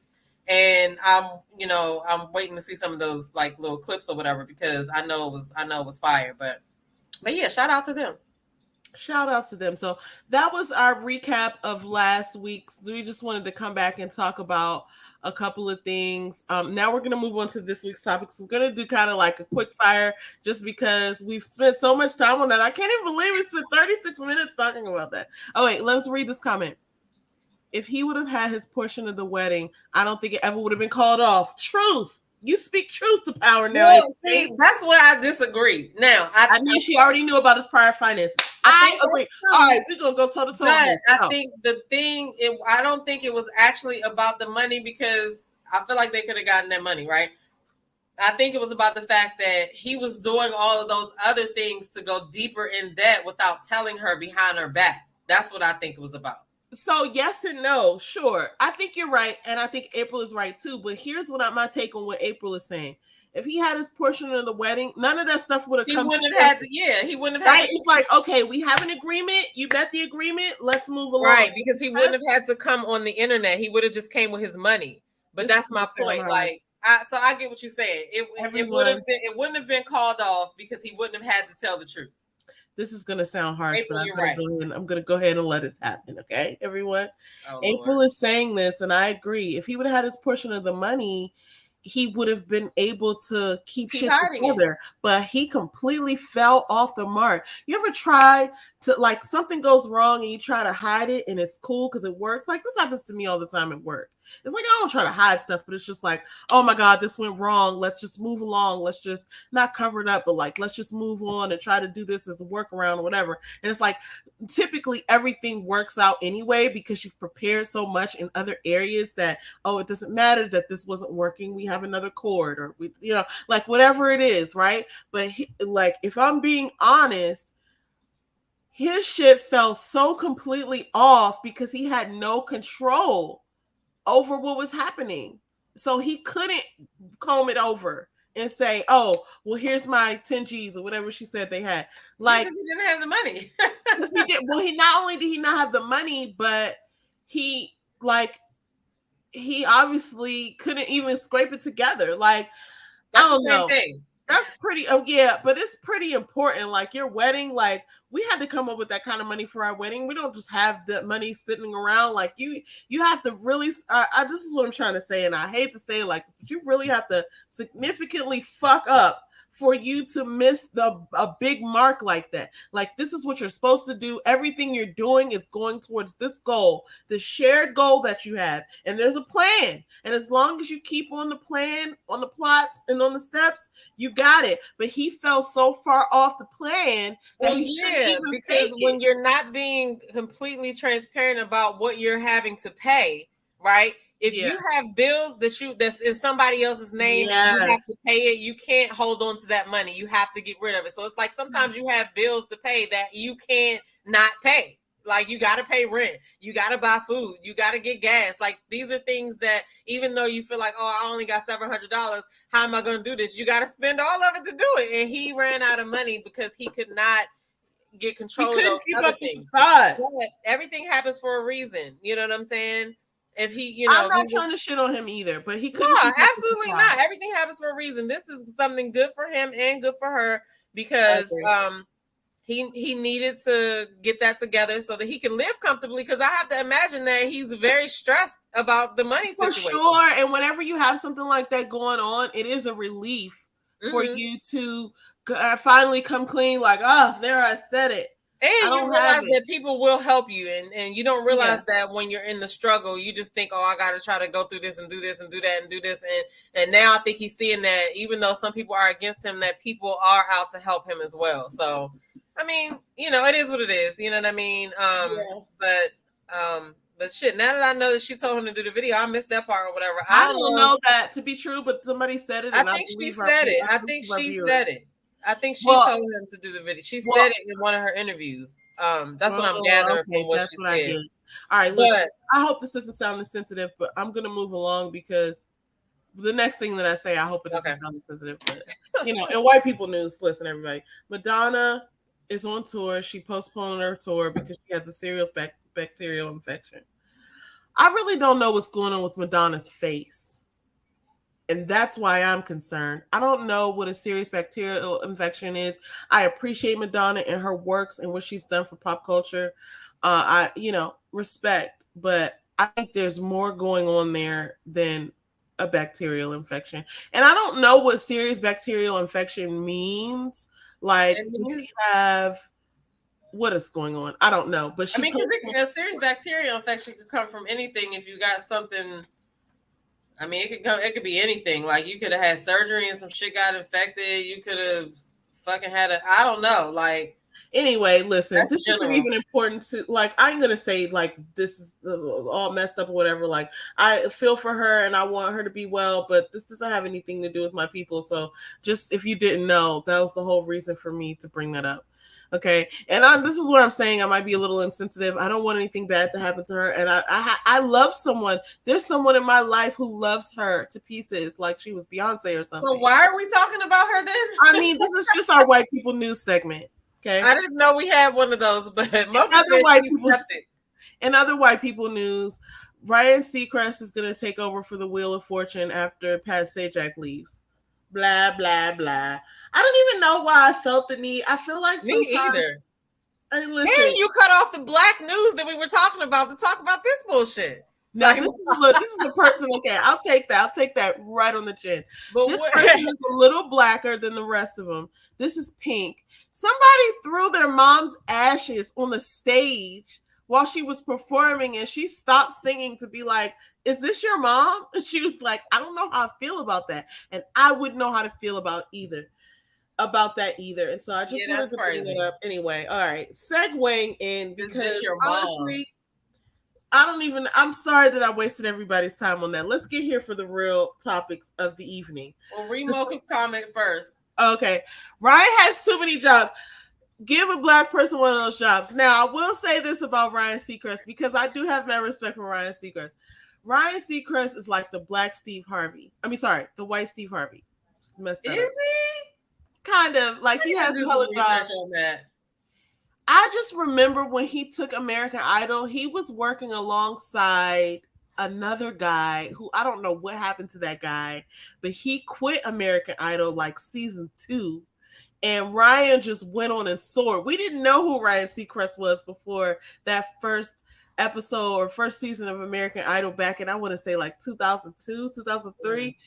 And I'm waiting to see some of those like little clips or whatever, because I know it was fire. But yeah, shout out to them. Shout out to them. So that was our recap of last week's. We just wanted to come back and talk about a couple of things. Now we're going to move on to this week's topics. We're going to do kind of like a quick fire just because we've spent so much time on that. I can't even believe we spent 36 minutes talking about that. Oh, wait, let's read this comment. If he would have had his portion of the wedding, I don't think it ever would have been called off. Truth. You speak truth to power now. Well, see, that's where I disagree. Now, I knew she already knew about his prior finances. I agree. All right, we're going to go toe to toe. But I think the thing, I don't think it was actually about the money, because I feel like they could have gotten that money, right? I think it was about the fact that he was doing all of those other things to go deeper in debt without telling her behind her back. That's what I think it was about. So yes and no, sure. I think you're right, and I think April is right too. But here's my take on what April is saying. If he had his portion of the wedding, none of that stuff would have come. He wouldn't have had. He wouldn't have had. It's like, okay, we have an agreement. You met the agreement. Let's move along. Right, because he wouldn't have had to come on the internet. He would have just came with his money. But that's my point. Like, so I get what you're saying. It wouldn't have been called off because he wouldn't have had to tell the truth. This is going to sound harsh, April, but I'm going to go ahead and let it happen, okay, everyone? April Lord. is saying this, and I agree. If he would have had his portion of the money, he would have been able to keep shit together, but he completely fell off the mark. You ever try to, like, something goes wrong and you try to hide it and it's cool because it works? Like, this happens to me all the time at work. It's like, I don't try to hide stuff, but it's just like, oh my God, this went wrong. Let's just move along. Let's just not cover it up, but like, let's just move on and try to do this as a workaround or whatever. And it's like, typically everything works out anyway because you've prepared so much in other areas that, oh, it doesn't matter that this wasn't working. We have another chord, or we, like whatever it is, right? But like, if I'm being honest, his shit fell so completely off because he had no control over what was happening. So he couldn't comb it over and say, oh, well, here's my 10 G's or whatever she said they had. Like, because he didn't have the money. He did. Well, he not only did he not have the money, but he obviously couldn't even scrape it together. Like, that's I don't the same know. thing. That's pretty, oh yeah, but it's pretty important. Like, your wedding, like, we had to come up with that kind of money for our wedding. We don't just have the money sitting around. Like, you have to really, this is what I'm trying to say, and I hate to say it like this, but you really have to significantly fuck up for you to miss a big mark like that. Like, this is what you're supposed to do. Everything you're doing is going towards this goal, the shared goal that you have. And there's a plan. And as long as you keep on the plan, on the plots, and on the steps, you got it. But he fell so far off the plan that because when you're not being completely transparent about what you're having to pay, right? If you have bills that's in somebody else's name and you have to pay it, you can't hold on to that money. You have to get rid of it. So it's like sometimes you have bills to pay that you can't not pay. Like, you got to pay rent, you got to buy food, you got to get gas. Like, these are things that even though you feel like, oh, I only got $700, how am I going to do this? You got to spend all of it to do it. And he ran out of money because he could not get control of those other things. But everything happens for a reason. You know what I'm saying? If he, you know, I'm not trying to shit on him either, but he couldn't. No, absolutely not. Everything happens for a reason. This is something good for him and good for her, because he needed to get that together so that he can live comfortably. Because I have to imagine that he's very stressed about the money situation. For sure. And whenever you have something like that going on, it is a relief for you to finally come clean. Like, oh, there, I said it. And you realize that people will help you, and you don't realize that when you're in the struggle, you just think, oh, I got to try to go through this and do this and do that and do this. And now I think he's seeing that even though some people are against him, that people are out to help him as well. So, I mean, you know, it is what it is. You know what I mean? But shit, now that I know that she told him to do the video, I missed that part or whatever. I don't know that to be true, but somebody said it. And I think she said it. I think she said it. I think she told him to do the video. She said it in one of her interviews. That's what I'm gathering from what she said. All right, listen, I hope this doesn't sound insensitive, but I'm gonna move along because the next thing that I say, I hope it doesn't sound insensitive. But you know, in white people news, listen, everybody. Madonna is on tour. She postponed her tour because she has a serious bacterial infection. I really don't know what's going on with Madonna's face. And that's why I'm concerned. I don't know what a serious bacterial infection is. I appreciate Madonna and her works and what she's done for pop culture. I, respect, but I think there's more going on there than a bacterial infection. And I don't know what serious bacterial infection means. Like, do we have what is going on? I don't know. But I mean, a serious bacterial infection could come from anything. If you got something. I mean, it could be anything. Like, you could have had surgery and some shit got infected. You could have fucking had I don't know. Like, anyway, listen, this isn't even important to, like, I'm going to say, like, this is all messed up or whatever. Like, I feel for her and I want her to be well, but this doesn't have anything to do with my people. So just, if you didn't know, that was the whole reason for me to bring that up. Okay. And this is what I'm saying. I might be a little insensitive. I don't want anything bad to happen to her. And I love someone. There's someone in my life who loves her to pieces, like she was Beyonce or something. So why are we talking about her then? I mean, this is just our white people news segment. Okay. I didn't know we had one of those, but in other white people news, Ryan Seacrest is going to take over for the Wheel of Fortune after Pat Sajak leaves. Blah, blah, blah. I don't even know why I felt the need. I feel like me either. And you cut off the black news that we were talking about to talk about this bullshit. Now, this is the person. Okay, I'll take that. I'll take that right on the chin. But this person is a little blacker than the rest of them. This is Pink. Somebody threw their mom's ashes on the stage while she was performing, and she stopped singing to be like, "Is this your mom?" And she was like, "I don't know how I feel about that," and I wouldn't know how to feel about that either. And so I just wanted to bring it up anyway. All right, segueing in, because honestly, I'm sorry that I wasted everybody's time on that. Let's get here for the real topics of the evening. Well, read Mocha's comment first. Okay. Ryan has too many jobs. Give a black person one of those jobs. Now, I will say this about Ryan Seacrest, because I do have mad respect for Ryan Seacrest. Ryan Seacrest is like the black Steve Harvey. I mean, sorry, the white Steve Harvey. Is he? Kind of. Like, he has color jobs on that. I just remember when he took American Idol, he was working alongside another guy who, I don't know what happened to that guy, but he quit American Idol like season 2, and Ryan just went on and soared. We didn't know who Ryan Seacrest was before that first episode or first season of American Idol back in, I want to say, like 2002, 2003. Mm-hmm.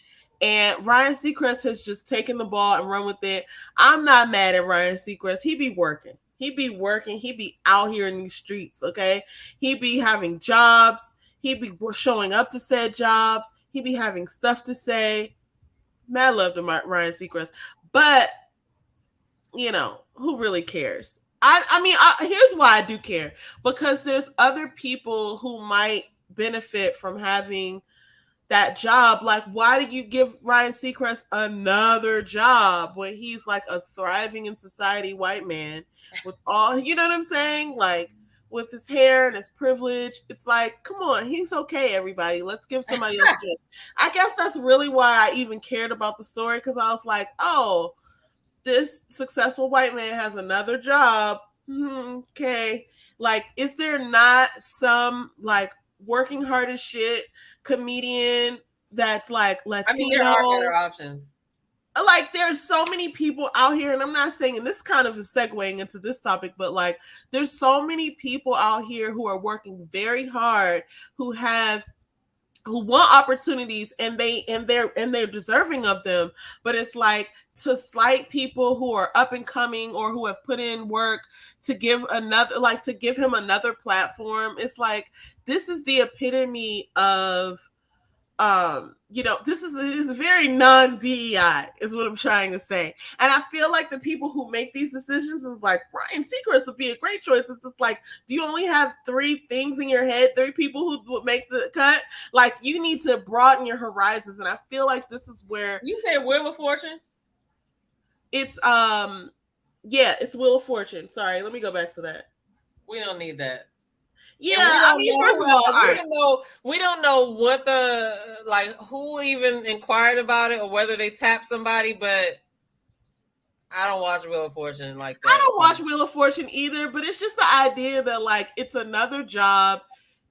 And Ryan Seacrest has just taken the ball and run with it. I'm not mad at Ryan Seacrest. He be working. He be out here in these streets, okay? He be having jobs. He be showing up to said jobs. He be having stuff to say. Mad love to Ryan Seacrest. But, who really cares? I mean, here's why I do care. Because there's other people who might benefit from having that job. Like, why do you give Ryan Seacrest another job when he's like a thriving in society white man with all, you know what I'm saying? Like, with his hair and his privilege. It's like, come on, he's okay, everybody. Let's give somebody else a chance. I guess that's really why I even cared about the story, because I was like, oh, this successful white man has another job. Okay. Like, is there not some like working hard as shit comedian that's like Latino? I mean, there are better options. Like, there's so many people out here, and I'm not saying, and this kind of is segueing into this topic, but like, there's so many people out here who are working very hard, who want opportunities, and they're deserving of them. But it's like, to slight people who are up and coming or who have put in work, to give him another platform. It's like, this is the epitome of this is very non-DEI is what I'm trying to say. And I feel like the people who make these decisions is like, Ryan Seacrest would be a great choice. It's just like, do you only have 3 things in your head, 3 people who would make the cut? Like, you need to broaden your horizons. And I feel like this is where you say Wheel of Fortune. It's it's Wheel of Fortune. Sorry, let me go back to that. We don't need that. Yeah, I mean, first of all, we don't know what who even inquired about it or whether they tapped somebody, but I don't watch Wheel of Fortune like that. I don't watch Wheel of Fortune either, but it's just the idea that like it's another job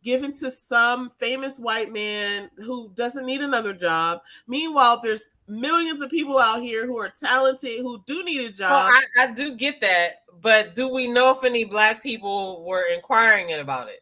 given to some famous white man who doesn't need another job. Meanwhile, there's millions of people out here who are talented, who do need a job. Well, I do get that, but do we know if any Black people were inquiring about it?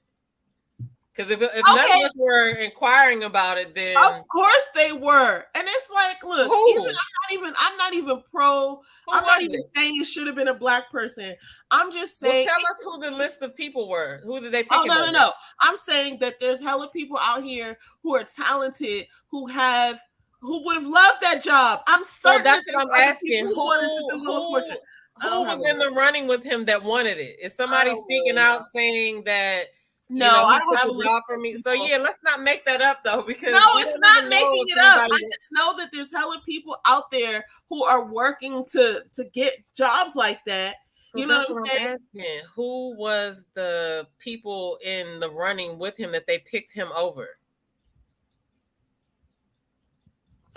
Because if none of us were inquiring about it, then of course they were. And it's like, look, I'm not even pro. I'm not even saying it should have been a Black person. I'm just saying. Well, tell us who the list of people were. Who did they pick? Oh, no. I'm saying that there's hella people out here who are talented, who would have loved that job. I'm certain. So that's what I'm asking. Who was in the running with him that wanted it? Is somebody speaking out saying that? No, I don't have a job for me. So yeah, let's not make that up though, because no, it's not making it up. I just know that there's hella people out there who are working to get jobs like that. So you know what I'm asking? Who was the people in the running with him that they picked him over?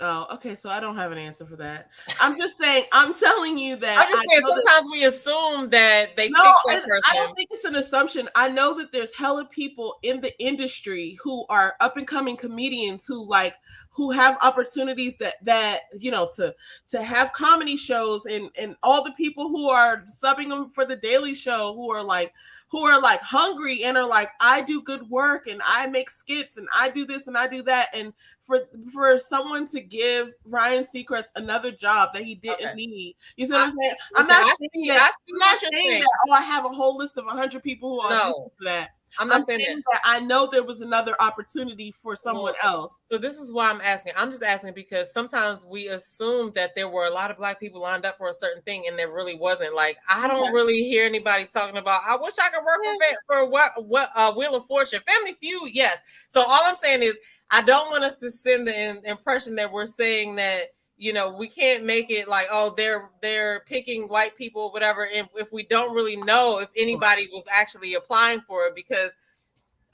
Oh, okay. So I don't have an answer for that. I'm just saying. I'm telling you that. I'm just saying. Sometimes we assume that they picked that person. I don't think it's an assumption. I know that there's hella people in the industry who are up and coming comedians who have opportunities that to have comedy shows, and all the people who are subbing them for the Daily Show who are hungry and are like, I do good work and I make skits and I do this and I do that. And for someone to give Ryan Seacrest another job that he didn't need, you see what I'm saying? I'm not saying that. I have a whole list of 100 people who are for that. I'm saying that I know there was another opportunity for someone else. So this is why I'm asking. I'm just asking because sometimes we assume that there were a lot of Black people lined up for a certain thing, and there really wasn't. Like, I don't really hear anybody talking about, I wish I could work for Wheel of Fortune. Family Feud, yes. So all I'm saying is, I don't want us to send the impression that we're saying that, we can't make it like, oh, they're picking white people, whatever. If we don't really know if anybody was actually applying for it, because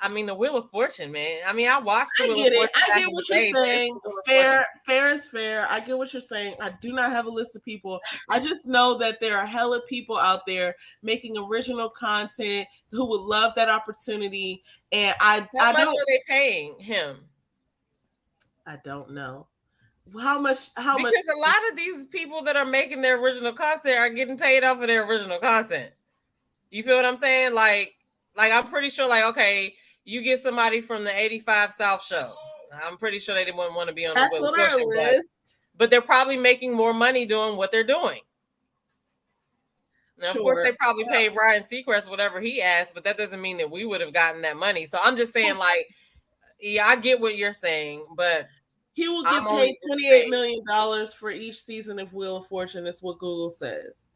I mean, the Wheel of Fortune, man. I mean, I watched the Wheel of Fortune. I get what you're saying. Fair is fair. I get what you're saying. I do not have a list of people. I just know that there are hella people out there making original content who would love that opportunity. And how much are they paying him? I don't know. How much? Because a lot of these people that are making their original content are getting paid off of their original content. You feel what I'm saying? Like I'm pretty sure, okay, you get somebody from the 85 South show. I'm pretty sure they didn't want to be on the Wheel of Fortune, but they're probably making more money doing what they're doing. Now, of course, they probably paid Ryan Seacrest whatever he asked, but that doesn't mean that we would have gotten that money. So I'm just saying, yeah, I get what you're saying, but he will get paid $28 million for each season of Wheel of Fortune. Is what Google says.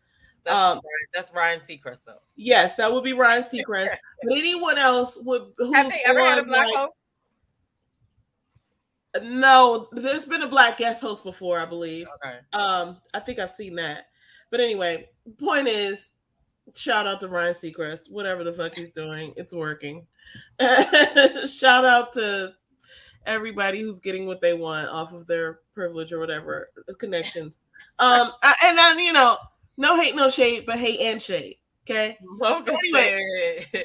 That's Ryan Seacrest, though. Yes, that would be Ryan Seacrest. But anyone else have they ever had a Black host? No, there's been a Black guest host before, I believe. Okay. I think I've seen that. But anyway, point is, Shout out to Ryan Seacrest, whatever the fuck he's doing, it's working. Shout out to everybody who's getting what they want off of their privilege or whatever connections. And then no hate, no shade, but hate and shade. Okay. So Mocha anyway, said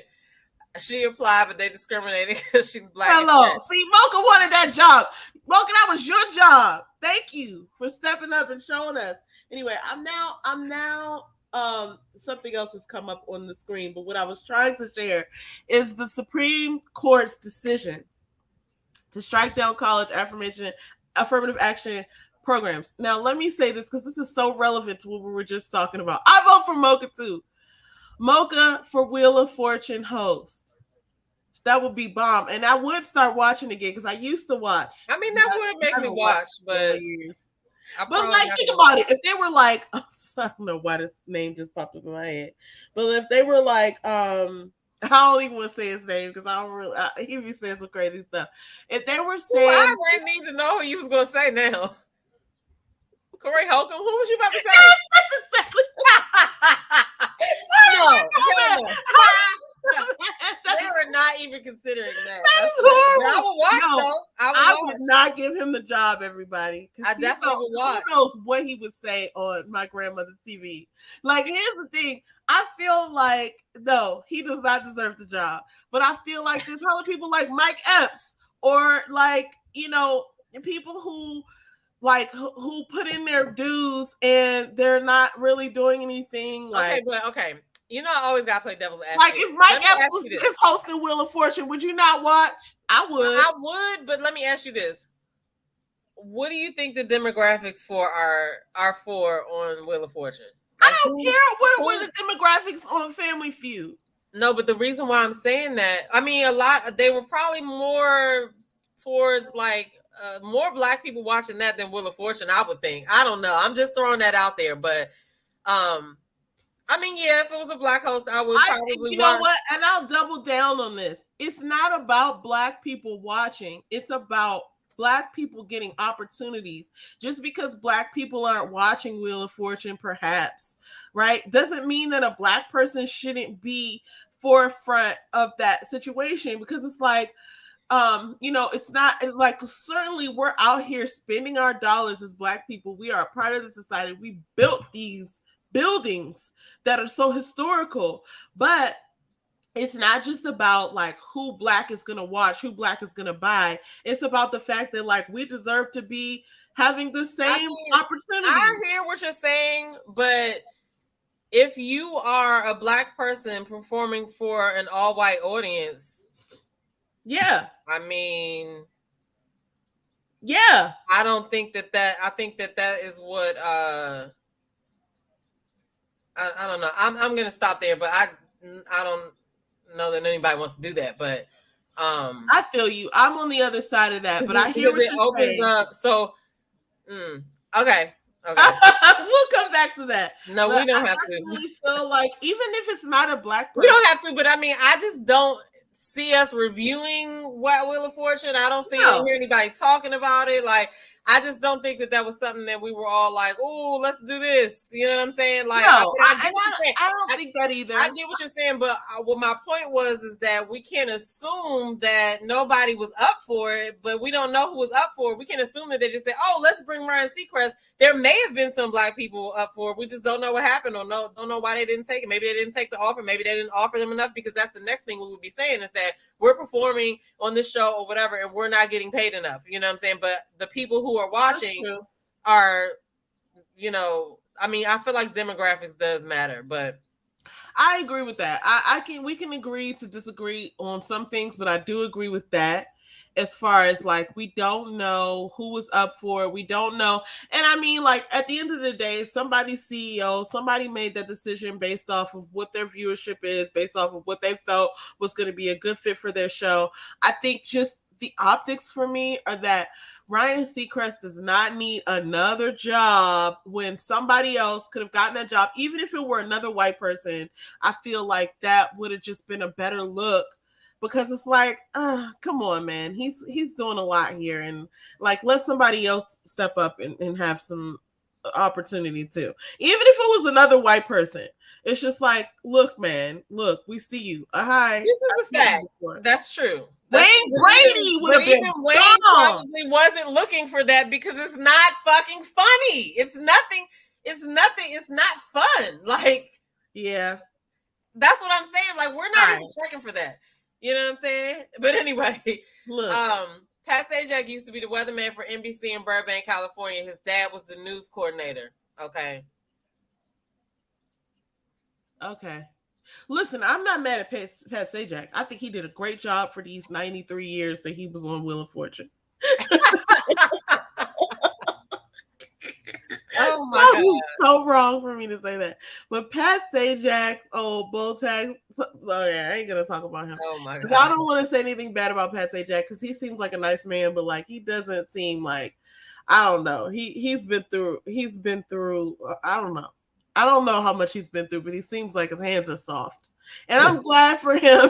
she applied, but they discriminated because she's black. hello. See, Mocha wanted that job. Mocha, that was your job. Thank you for stepping up and showing us. Anyway, I'm now something else has come up on the screen, but what I was trying to share is the Supreme Court's decision to strike down college affirmative action programs. Now, let me say this because this is so relevant to what we were just talking about. I vote for Mocha too. Mocha for Wheel of Fortune host. That would be bomb, and I would start watching again because I used to watch. I mean, that would make me watch, but like, think about it. If they were like, I don't know why this name just popped up in my head, but if they were like, I don't even want to say his name because I don't really. He be saying some crazy stuff. If they were saying, I didn't need to know who you was gonna say now. Corey Holcomb, who was you about to say? That's exactly. No. They were not even considering that. That's horrible. I would watch though. I would not give him the job, everybody. I definitely would watch. Who knows what he would say on my grandmother's TV? Like, here's the thing. I feel like, no, he does not deserve the job. But I feel like there's other people like Mike Epps or like, people who who put in their dues and they're not really doing anything. Like, okay. I always gotta play devil's advocate. Like, if Mike Epps was hosting Wheel of Fortune, would you not watch? I would. I would, but let me ask you this: what do you think the demographics for are for on Wheel of Fortune? Like, I don't care what were the demographics on Family Feud. No, but the reason why I'm saying that, I mean, they were probably more towards more black people watching that than Wheel of Fortune, I would think. I don't know. I'm just throwing that out there, but I mean, yeah, if it was a black host, I would probably know what? And I'll double down on this. It's not about black people watching. It's about black people getting opportunities. Just because black people aren't watching Wheel of Fortune, perhaps, right, doesn't mean that a black person shouldn't be forefront of that situation, because it's like, it's not like, certainly we're out here spending our dollars as black people. We are a part of the society. We built these buildings that are so historical, but it's not just about like who black is gonna watch, who black is gonna buy. It's about the fact that like we deserve to be having the same opportunity. I hear what you're saying, but if you are a black person performing for an all-white audience, yeah, I mean, yeah, I don't think that I think that is what I don't know. I'm gonna stop there, but I don't know that anybody wants to do that. But I feel you. I'm on the other side of that, but I hear what you're saying. Up. So, okay. We'll come back to that. No, but we don't have to. I really feel like even if it's not a black person, we don't have to. But I mean, I just don't see us reviewing what Wheel of Fortune. I don't hear anybody talking about it. Like, I just don't think that was something that we were all like, oh, let's do this. You know what I'm saying? Like, no, I don't think that either. I get what you're saying, but what my point was is that we can't assume that nobody was up for it, but we don't know who was up for it. We can't assume that they just said, oh, let's bring Ryan Seacrest. There may have been some black people up for it. We just don't know what happened or don't know why they didn't take it. Maybe they didn't take the offer. Maybe they didn't offer them enough, because that's the next thing we would be saying is that we're performing on this show or whatever, and we're not getting paid enough. You know what I'm saying? But the people who are watching are, I mean, I feel like demographics does matter, but I agree with that. We can agree to disagree on some things, but I do agree with that. As far as like, we don't know who was up for it. We don't know. And I mean, like, at the end of the day, somebody's CEO, somebody made that decision based off of what their viewership is, based off of what they felt was going to be a good fit for their show. I think just the optics for me are that Ryan Seacrest does not need another job when somebody else could have gotten that job. Even if it were another white person, I feel like that would have just been a better look, because it's like, come on, man. He's doing a lot here, and like, let somebody else step up and have some opportunity too. Even if it was another white person, it's just like, look, man, look, we see you. Hi, This is a fact. That's true. That's Wayne Brady would have been Wayne probably wasn't looking for that because it's not fucking funny. It's nothing. It's nothing. It's not fun. Like, yeah, that's what I'm saying. Like, we're not even checking for that. You know what I'm saying? But anyway, look. Pat Sajak used to be the weatherman for NBC in Burbank, California. His dad was the news coordinator. Okay. Listen, I'm not mad at Pat Sajak. I think he did a great job for these 93 years that he was on Wheel of Fortune. Oh my God. That was so wrong for me to say that. But Pat Sajak's old bull tags. Oh yeah, I ain't gonna talk about him. Oh my God. I don't want to say anything bad about Pat Sajak because he seems like a nice man, but like he doesn't seem like, I don't know. He's been through. I don't know. I don't know how much he's been through, but he seems like his hands are soft. And I'm glad for him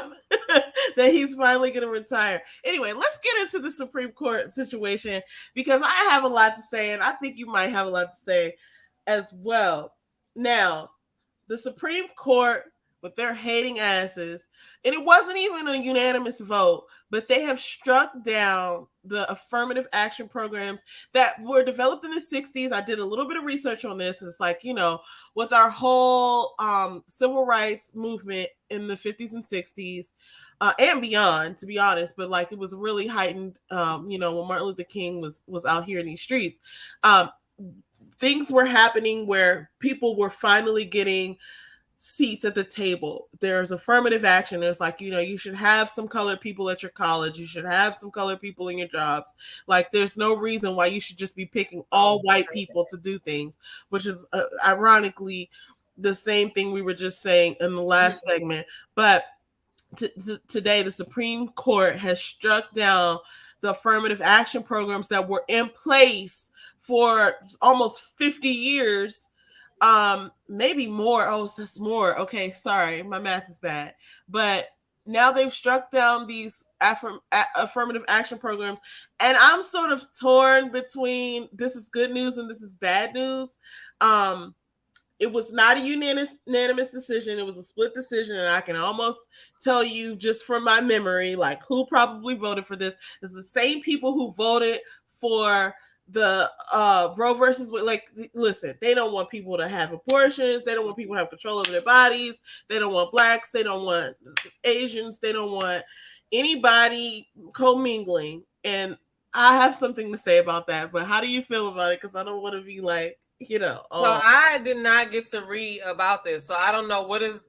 that he's finally going to retire. Anyway, let's get into the Supreme Court situation because I have a lot to say, and I think you might have a lot to say as well. Now, the Supreme Court, with their hating asses, and it wasn't even a unanimous vote, but they have struck down the affirmative action programs that were developed in the 60s. I did a little bit of research on this. It's like, with our whole civil rights movement in the 50s and 60s and beyond, to be honest, but like it was really heightened, when Martin Luther King was out here in these streets. Things were happening where people were finally getting seats at the table. There's affirmative action. There's like, you should have some colored people at your college. You should have some colored people in your jobs. Like, there's no reason why you should just be picking all white people to do things, which is ironically the same thing we were just saying in the last segment. But today, the Supreme Court has struck down the affirmative action programs that were in place for almost 50 years. Maybe more. Oh, that's more. Okay, sorry, my math is bad. But now they've struck down these affirmative action programs, and I'm sort of torn between this is good news and this is bad news. It was not a unanimous decision. It was a split decision, and I can almost tell you just from my memory, like who probably voted for this. It's the same people who voted for the Roe versus Wade. Like, listen, they don't want people to have abortions. They don't want people to have control over their bodies. They don't want blacks. They don't want Asians. They don't want anybody commingling. And I have something to say about that. But how do you feel about it? Because I don't want to be like, So I did not get to read about this, so I don't know what is.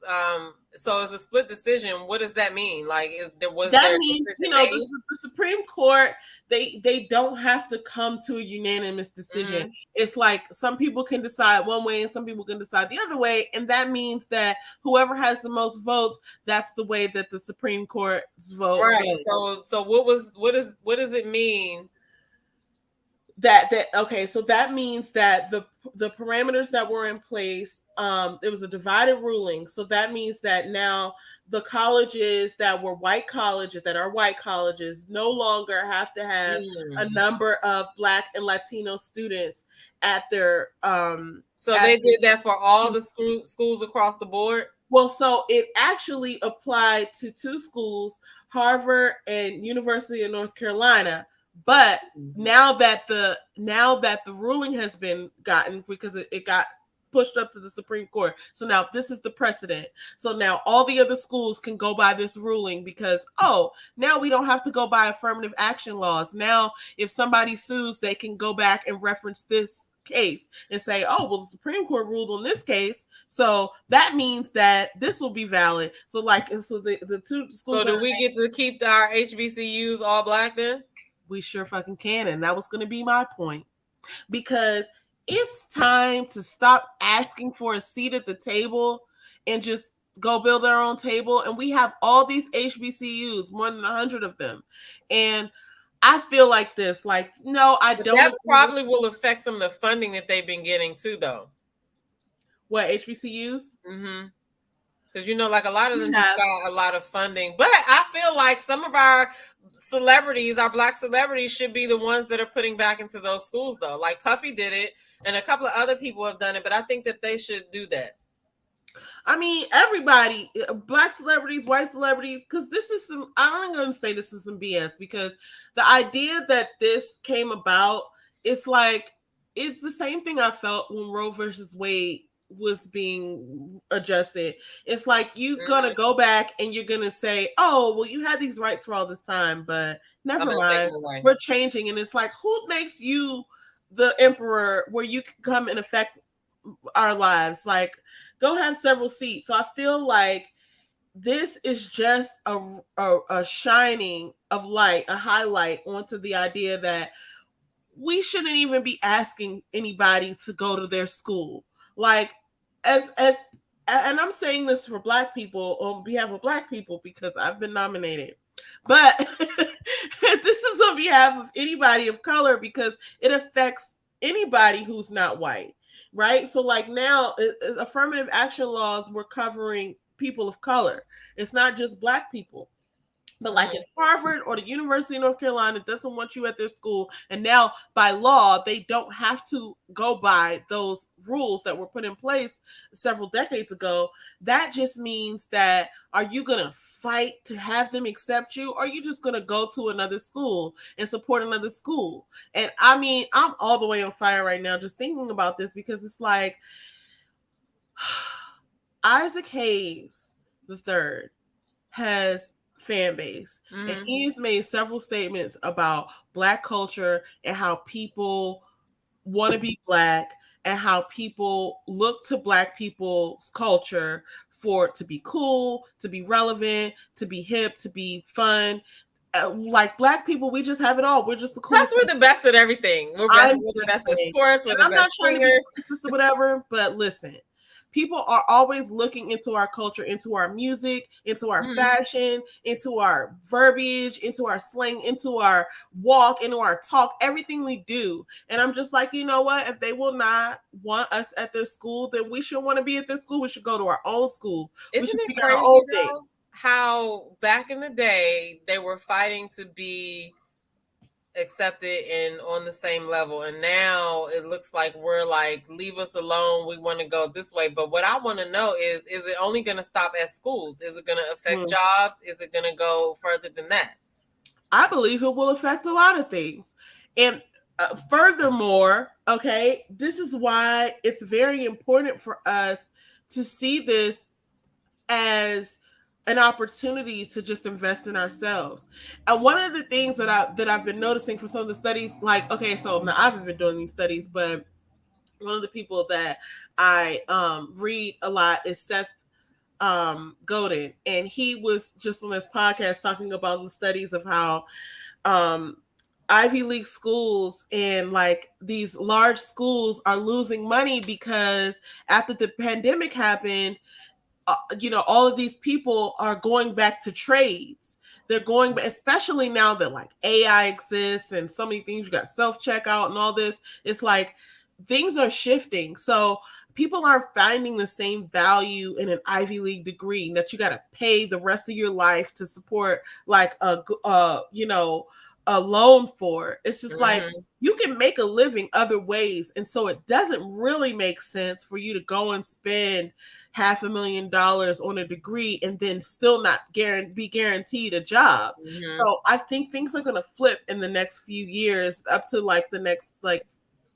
So it's a split decision. What does that mean? Like, that means the Supreme Court they don't have to come to a unanimous decision. Mm-hmm. It's like some people can decide one way and some people can decide the other way, and that means that whoever has the most votes, that's the way that the Supreme Court's vote. Right. So what does it mean? Okay, so that means that the parameters that were in place, it was a divided ruling. So that means that now the colleges that are white colleges no longer have to have a number of Black and Latino students at their so they did that for all the schools across the board. Well, so it actually applied to two schools, Harvard and University of North Carolina. But now that the ruling has been gotten, because it got pushed up to the Supreme Court, so now this is the precedent. So now all the other schools can go by this ruling because now we don't have to go by affirmative action laws. Now if somebody sues, they can go back and reference this case and say, the Supreme Court ruled on this case, so that means that this will be valid. So the two schools. So do we get to keep our HBCUs all Black then? We sure fucking can. And that was going to be my point, because it's time to stop asking for a seat at the table and just go build our own table. And we have all these HBCUs, more than 100 of them. And I feel like this, no, I don't. That probably will affect some of the funding that they've been getting too, though. What, HBCUs? Mm-hmm. Because, you know, like a lot of them We just have. got a lot of funding. But I feel like some of our celebrities, our Black celebrities, should be the ones that are putting back into those schools, though. Like Puffy did it, and a couple of other people have done it, but I think that they should do that. I mean, everybody, Black celebrities, white celebrities, because this is some, I'm going to say this is some BS, because the idea that this came about, it's like, it's the same thing I felt when Roe versus Wade was being adjusted. It's like you're gonna go back and you're gonna say, oh, well, you had these rights for all this time, but never mind, we're changing. And it's like, who makes you the emperor where you can come and affect our lives? Like, go have several seats. So I feel like this is just a shining of light, a highlight onto the idea that we shouldn't even be asking anybody to go to their school. Like, as and I'm saying this for Black people, on behalf of Black people, because I've been nominated. But this is on behalf of anybody of color, because it affects anybody who's not white, right? So like now, affirmative action laws were covering people of color. It's not just Black people. But like if Harvard or the University of North Carolina doesn't want you at their school, and now by law they don't have to go by those rules that were put in place several decades ago, that just means that, are you gonna fight to have them accept you, or are you just gonna go to another school and support another school? And I mean, I'm all the way on fire right now just thinking about this, because it's like Isaac Hayes the third has fan base, and he's made several statements about Black culture and how people want to be Black, and how people look to Black people's culture for it to be cool, to be relevant, to be hip, to be fun. Like Black people, we just have it all. We're just the coolest. Plus, we're the best at everything. We're the best at sports. We're the I'm best not trying singers. to be racist or whatever, but listen, people are always looking into our culture, into our music, into our fashion, into our verbiage, into our slang, into our walk, into our talk, everything we do. And I'm just like, you know what? If they will not want us at their school, then we should want to be at their school. We should go to our own school. Isn't we should it crazy, our own thing. How back in the day they were fighting to be accepted and on the same level, and now it looks like we're like, leave us alone, we want to go this way. But what I want to know is it only going to stop at schools? Is it going to affect jobs? Is it going to go further than that? I believe it will affect a lot of things. And furthermore, okay, this is why it's very important for us to see this as an opportunity to just invest in ourselves. And one of the things that I've been noticing from some of the studies, like, okay, so now I haven't been doing these studies, but one of the people that I read a lot is Seth Godin, and he was just on this podcast talking about the studies of how Ivy League schools and like these large schools are losing money because after the pandemic happened, all of these people are going back to trades. They're going, especially now that like AI exists and so many things, you got self-checkout and all this. It's like things are shifting. So people aren't finding the same value in an Ivy League degree that you got to pay the rest of your life to support like a loan for. It's just like you can make a living other ways. And so it doesn't really make sense for you to go and spend $500,000 on a degree and then still not be guaranteed a job. So I think things are going to flip in the next few years, up to like the next like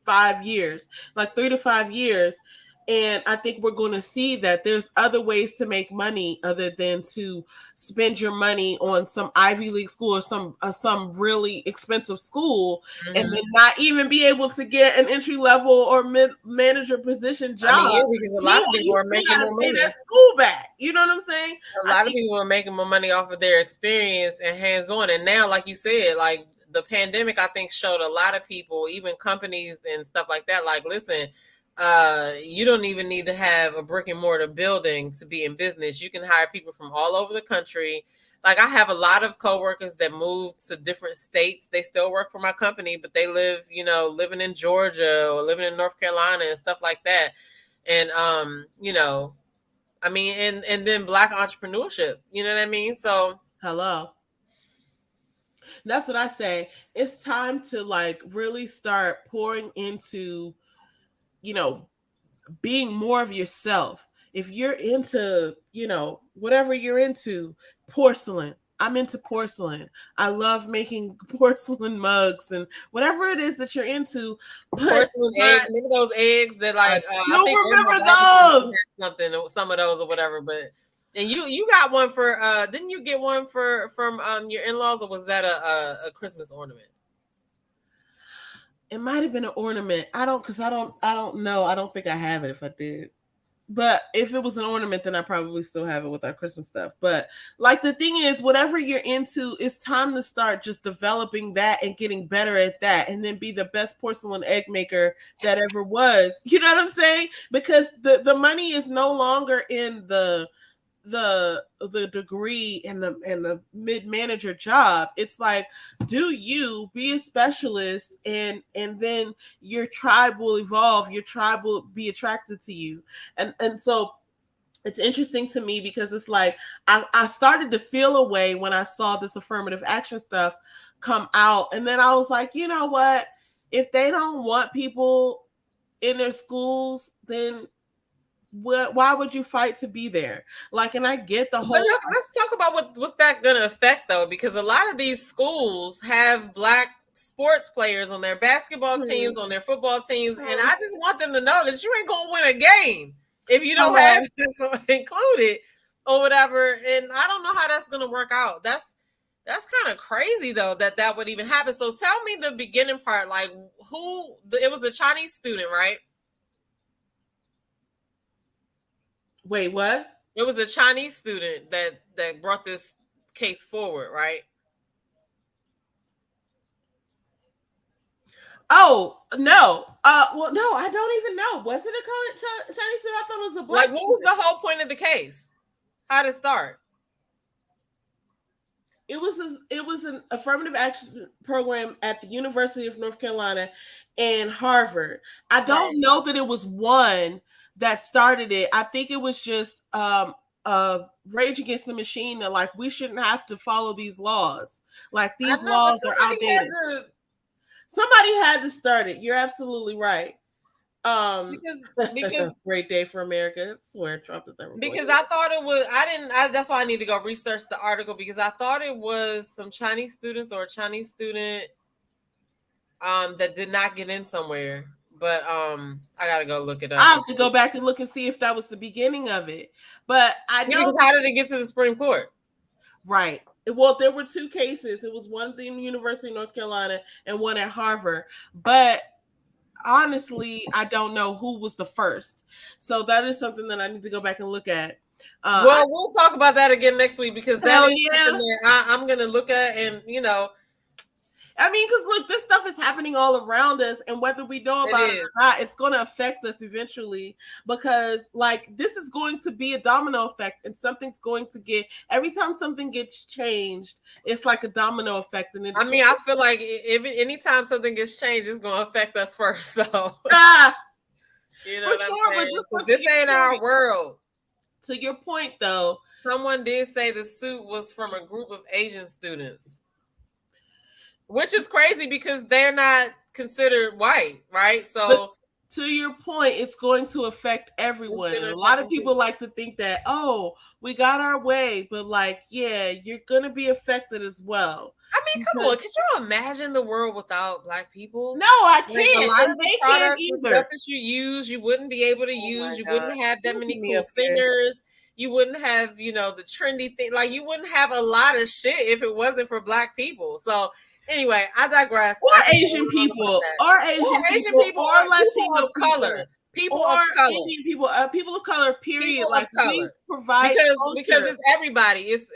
5 years, like 3 to 5 years. And I think we're going to see that there's other ways to make money other than to spend your money on some Ivy League school or some really expensive school, and then not even be able to get an entry level or manager position job. I mean, because a lot of people are making more money. That school back. You know what I'm saying? A lot of people are making more money off of their experience and hands-on. And now, like you said, like the pandemic, I think showed a lot of people, even companies and stuff like that, like, listen, you don't even need to have a brick and mortar building to be in business. You can hire people from all over the country. Like I have a lot of coworkers that moved to different states. They still work for my company, but they live, living in Georgia or living in North Carolina and stuff like that. And, I mean, and then Black entrepreneurship. You know what I mean? So Hello. That's what I say. It's time to like really start pouring into, you know, being more of yourself. If you're into, whatever you're into, porcelain. I'm into porcelain. I love making porcelain mugs and whatever it is that you're into. But porcelain eggs, maybe those eggs that I like I don't think remember those. something, some of those or whatever. But and you got one for didn't you get one from your in-laws, or was that a Christmas ornament? It might have been an ornament. I don't know. I don't think I have it if I did. But if it was an ornament, then I probably still have it with our Christmas stuff. But like the thing is, whatever you're into, it's time to start just developing that and getting better at that, and then be the best porcelain egg maker that ever was. You know what I'm saying? Because the money is no longer in the degree and the mid manager job. It's like, do you be a specialist, and then your tribe will evolve, your tribe will be attracted to you. And so it's interesting to me because it's like I started to feel a way when I saw this affirmative action stuff come out, and then I was like, you know what, if they don't want people in their schools, then why would you fight to be there? Like, and I get the whole. Look, let's talk about what's that going to affect though, because a lot of these schools have Black sports players on their basketball teams, on their football teams, and I just want them to know that you ain't gonna win a game if you don't have this included or whatever. And I don't know how that's gonna work out. That's kind of crazy though that would even happen. So tell me the beginning part, like it was a Chinese student, right? Wait, what? It was a Chinese student that brought this case forward, right? Oh no. Well, no, I don't even know. Was it a Chinese student? I thought it was a Black. Like, what was the whole point of the case? How did it start? It was an affirmative action program at the University of North Carolina and Harvard. I don't know that it was one that started it. I think it was just Rage Against the Machine, that like we shouldn't have to follow these laws. Like these laws are outdated. Somebody had to start it. You're absolutely right. Because great day for America. I swear Trump is never. Because I thought it was. That's why I need to go research the article, because I thought it was some Chinese students or a Chinese student that did not get in somewhere. But I gotta go look it up. I have to go back and look and see if that was the beginning of it. But I know. Because how did it get to the Supreme Court? Right. Well, there were two cases. It was one at the University of North Carolina and one at Harvard. But honestly, I don't know who was the first. So that is something that I need to go back and look at. Well, we'll talk about that again next week, because that is something that I'm going to look at. And, I mean, because look, this stuff is happening all around us, and whether we know about it or not, it's going to affect us eventually, because like this is going to be a domino effect, and something's going to get, every time something gets changed, it's like a domino effect. And I mean, I feel like anytime something gets changed, it's going to affect us first. So, you know, what this ain't our world. To your point, though, someone did say the suit was from a group of Asian students. Which is crazy because they're not considered white, right? So, but to your point, it's going to affect everyone. A lot of people like to think that, oh, we got our way, but like, yeah, you're going to be affected as well. I mean, come on, could you imagine the world without Black people? No, I can't. Like, a lot of the products and stuff that you use, you wouldn't be able to use. You wouldn't have that many cool singers. You wouldn't have, the trendy thing. Like, you wouldn't have a lot of shit if it wasn't for Black people. So, anyway, I digress. Or Asian people, or Asian people, or Latino of color, people or of color, Indian people, people of color. Period. People like of color. We provide because it's everybody. It's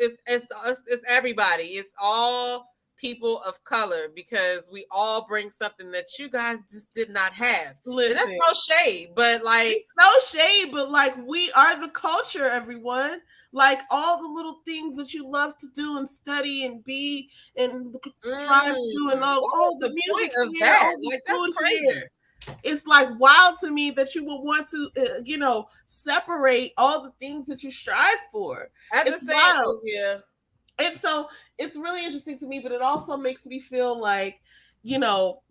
everybody. It's all people of color, because we all bring something that you guys just did not have. Listen, and that's no shade, but like we are the culture, everyone. Like all the little things that you love to do and study and be and thrive to, and all the music of that. Like, that's crazy. it's like wild to me that you would want to, separate all the things that you strive for. At the It's same, wild. yeah. And so it's really interesting to me, but it also makes me feel like,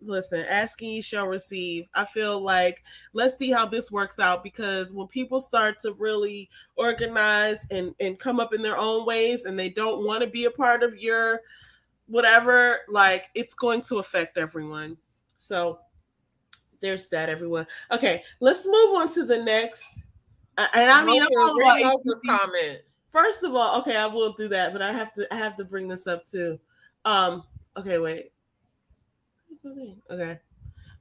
listen, asking you shall receive. I feel like let's see how this works out, because when people start to really organize and come up in their own ways and they don't want to be a part of your whatever, like it's going to affect everyone. So there's that, everyone. Okay, let's move on to the next. And I mean, I'm all Read about Mocha's HBCUs. comment. First of all, okay, I will do that, but I have to bring this up too. Okay, wait. What's my name? Okay.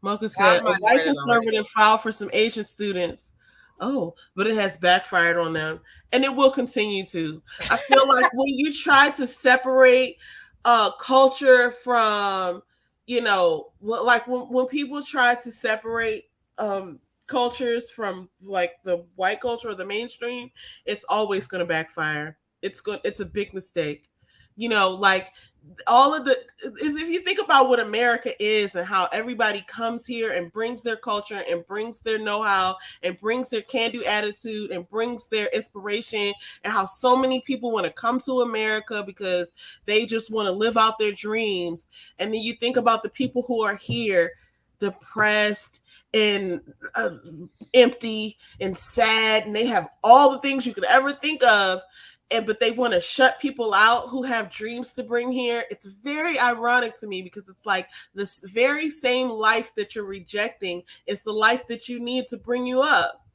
Mocha said I a might have white read it already. conservative filed for some Asian students. Oh, but it has backfired on them, and it will continue to. I feel like when you try to separate culture from, like when people try to separate cultures from like the white culture or the mainstream, it's always going to backfire. It's a big mistake. Like all of the is if you think about what America is and how everybody comes here and brings their culture and brings their know-how and brings their can-do attitude and brings their inspiration, and how so many people want to come to America because they just want to live out their dreams. And then you think about the people who are here depressed and empty and sad, and they have all the things you could ever think of, but they want to shut people out who have dreams to bring here. It's very ironic to me, because it's like this very same life that you're rejecting is the life that you need to bring you up.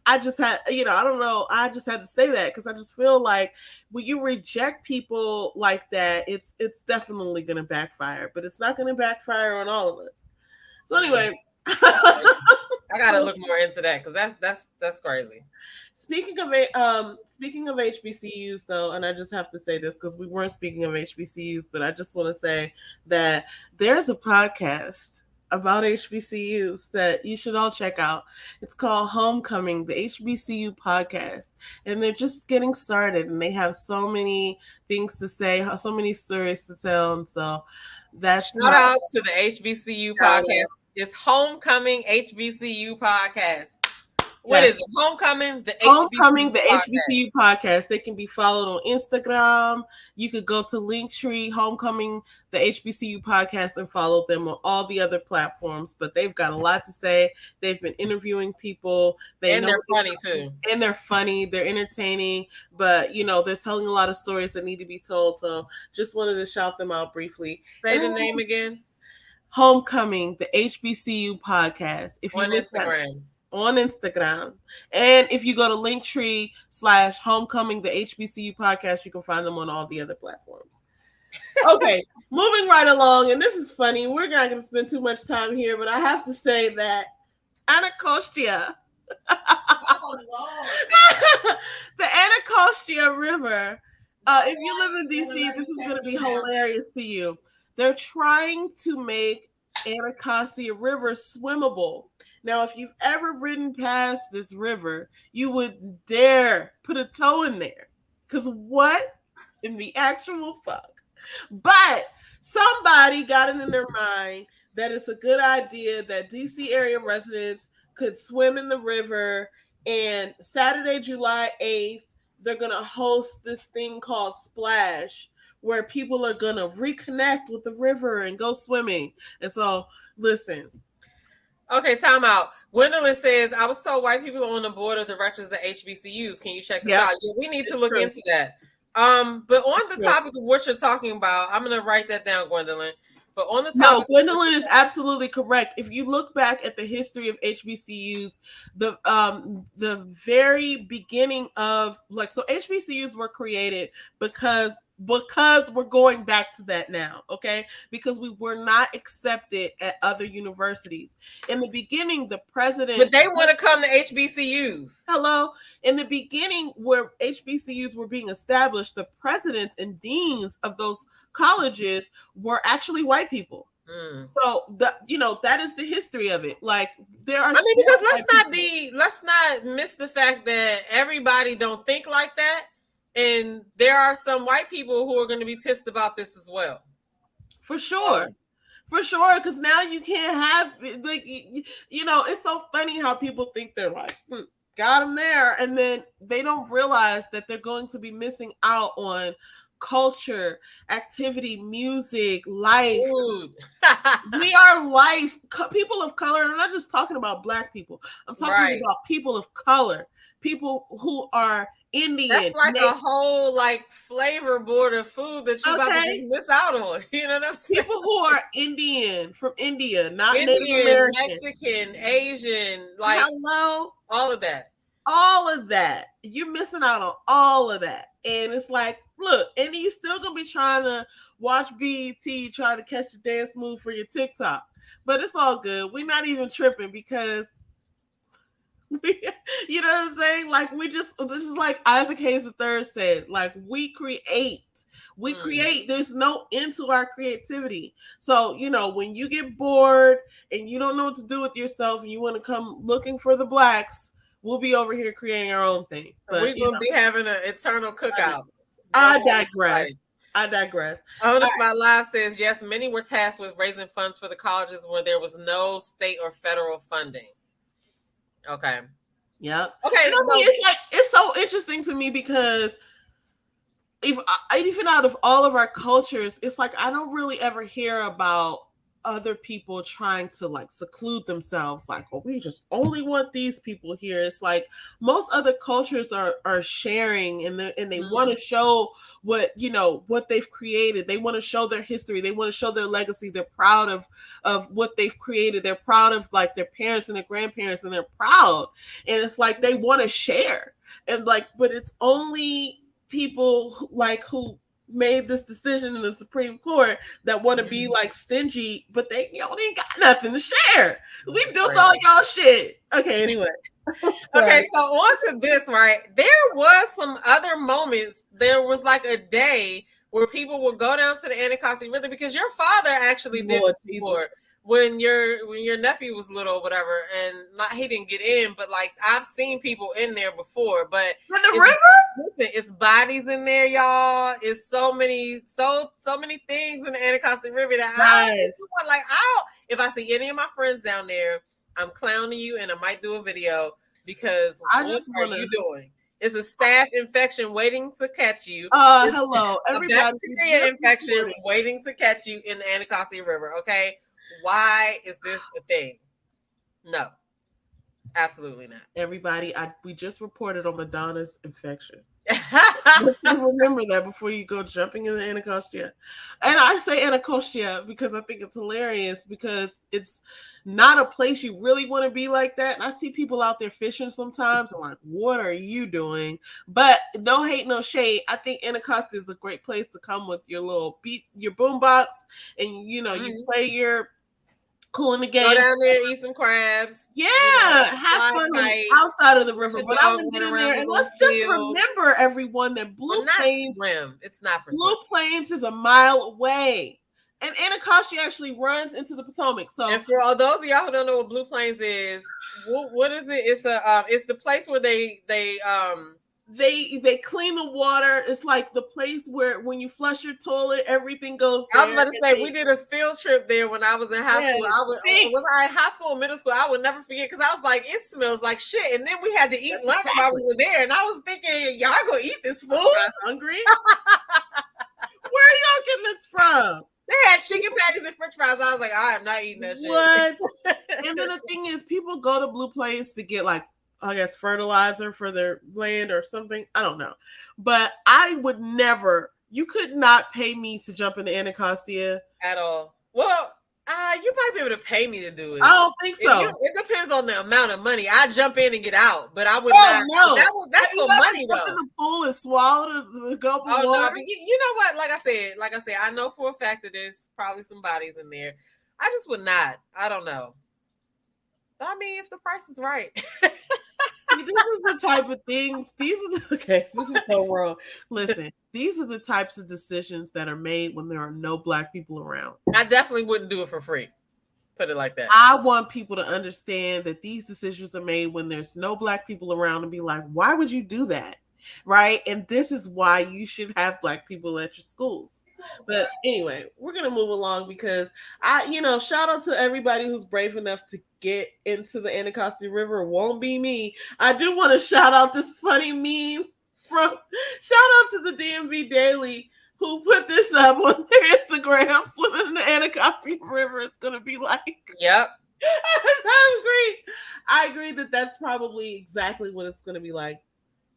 I just had, I don't know. I just had to say that because I just feel like when you reject people like that, it's definitely going to backfire, but it's not going to backfire on all of us. So anyway, I gotta look more into that because that's crazy. Speaking of HBCUs though, and I just have to say this because we weren't speaking of HBCUs, but I just want to say that there's a podcast about HBCUs that you should all check out. It's called Homecoming, the HBCU podcast, and they're just getting started, and they have so many things to say, so many stories to tell, and so that's shout out to the HBCU podcast. It's Homecoming HBCU podcast. What is it? Homecoming, the HBCU podcast. They can be followed on Instagram. You could go to Linktree, Homecoming, the HBCU podcast, and follow them on all the other platforms. But they've got a lot to say. They've been interviewing people. They're funny too. And they're funny. They're entertaining. But, they're telling a lot of stories that need to be told. So just wanted to shout them out briefly. Say the name again. Homecoming, the HBCU podcast. If you on Instagram. On Instagram. And if you go to Linktree/Homecoming, the HBCU podcast, you can find them on all the other platforms. Okay, moving right along. And this is funny. We're not going to spend too much time here, but I have to say that Anacostia, the Anacostia River, if you live in DC, this is going to be hilarious to you. They're trying to make Anacostia River swimmable. Now, if you've ever ridden past this river, you would dare put a toe in there. Because what in the actual fuck? But somebody got it in their mind that it's a good idea that DC area residents could swim in the river. And Saturday, July 8th, they're going to host this thing called Splash, where people are going to reconnect with the river and go swimming. And so, listen. Okay, time out. Gwendolyn says, I was told white people are on the board of directors of HBCUs. Can you check this out? Yeah, we need to look into that. But on the topic of what you're talking about, I'm going to write that down, Gwendolyn. But on the topic, Gwendolyn is absolutely correct. If you look back at the history of HBCUs, the very beginning of so HBCUs were created because we're going back to that now, okay? Because we were not accepted at other universities. In the beginning, the president... But they want to come to HBCUs. Hello? In the beginning, where HBCUs were being established, the presidents and deans of those colleges were actually white people. So that is the history of it. Like there are. Because let's not miss the fact that everybody don't think like that. And there are some white people who are going to be pissed about this as well. For sure. For sure, because now you can't have like it's so funny how people think they're like got them there, and then they don't realize that they're going to be missing out on culture, activity, music, life. Food. We are life. People of color. I'm not just talking about black people. I'm talking Right. about people of color, people who are That's Indian. like a whole like flavor board of food that you're about to just miss out on. You know what I'm saying? People who are Indian, from India, not Native Indian, American, Mexican, Asian, like hello, all of that. all of that. You're missing out on all of that, and it's like, look, and you still gonna be trying to watch BET, trying to catch the dance move for your TikTok, but it's all good. We're not even tripping because you know what I'm saying? Like this is like Isaac Hayes III said, like we create. There's no end to our creativity. So, when you get bored and you don't know what to do with yourself and you want to come looking for the blacks, we'll be over here creating our own thing. But we're going to be having an eternal cookout. I digress. On the Spot Live says, yes, many were tasked with raising funds for the colleges where there was no state or federal funding. Okay. Yep. Okay. It's so interesting to me because even out of all of our cultures, it's like I don't really ever hear about other people trying to like seclude themselves, like, oh, we just only want these people here. It's like most other cultures are sharing, and they want to show what they've created. They want to show their history. They want to show their legacy. They're proud of what they've created. They're proud of like their parents and their grandparents, and they're proud. And it's like they want to share, and like, but it's only people like who made this decision in the Supreme Court that want to be like stingy, but they ain't got nothing to share. We built all y'all shit. Okay, anyway. Okay, so on to this, right? There was some other moments. There was like a day where people would go down to the Anacostia River because your father actually did this before. When your nephew was little, whatever, and he didn't get in, but like I've seen people in there before. But the river, it's bodies in there, y'all. It's so many things in the Anacostia River that if I see any of my friends down there, I'm clowning you, and I might do a video because what are you doing? It's a staph infection waiting to catch you. Hello, everybody. A bacteria infection waiting to catch you in the Anacostia River. Okay. Why is this a thing? No, absolutely not. Everybody, we just reported on Madonna's infection. Remember that before you go jumping in the Anacostia. And I say Anacostia because I think it's hilarious because it's not a place you really want to be like that. And I see people out there fishing sometimes. I'm like, what are you doing? But no hate, no shade. I think Anacostia is a great place to come with your little your boombox, and you play your cool in the game. Go down there, eat some crabs. Yeah, have fun outside of the river. But I would get in there, and let's just remember, everyone, that Blue Plains. It's not for Blue Plains is a mile away, and Anacostia actually runs into the Potomac. So, and for all those of y'all who don't know what Blue Plains is, what is it? It's the place where they clean the water. It's like the place where when you flush your toilet, everything goes there. I was about to say, we did a field trip there when I was in high school. Was I in high school or middle school? I would never forget because I was like, it smells like shit. And then we had to eat lunch while we were there. And I was thinking, y'all gonna eat this food? I'm hungry? Where are y'all getting this from? They had chicken patties and french fries. I was like, I am not eating that shit. What? And then the thing is, people go to Blue Plains to get like, I guess, fertilizer for their land or something. I don't know. But I would never, you could not pay me to jump in the Anacostia. At all. Well, you might be able to pay me to do it. I don't think so. It depends on the amount of money. I jump in and get out, but I would not. No. That's for money, though. In the pool and swallow the gulp of water. No, but you know what? Like I said, I know for a fact that there's probably some bodies in there. I just would not. I don't know. I mean, if the price is right. This is the type of things. This is so wrong. Listen, these are the types of decisions that are made when there are no Black people around. I definitely wouldn't do it for free. Put it like that. I want people to understand that these decisions are made when there's no Black people around and be like, why would you do that? Right? And this is why you should have Black people at your schools. But anyway, we're gonna move along because shout out to everybody who's brave enough to get into the Anacostia River. It won't be me. I do want to shout out this funny meme from shout out to the DMV Daily who put this up on their Instagram. Swimming in the Anacostia River is gonna be like. Yep. I agree that that's probably exactly what it's gonna be like.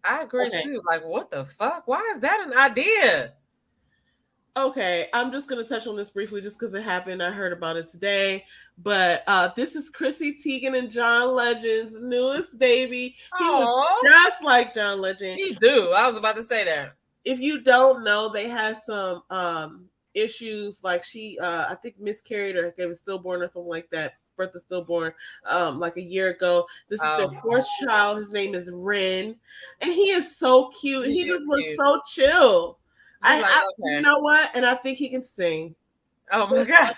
I agree too. Like, what the fuck? Why is that an idea? Okay, I'm just going to touch on this briefly just because it happened. I heard about it today. But this is Chrissy Teigen and John Legend's newest baby. He looks just like John Legend. He do. I was about to say that. If you don't know, they had some issues. Like she, I think, miscarried or gave a stillborn or something like that. Birth of stillborn like a year ago. This is their fourth child. His name is Ren. And he is so cute. He just looks so chill. You know what? And I think he can sing. Oh my God.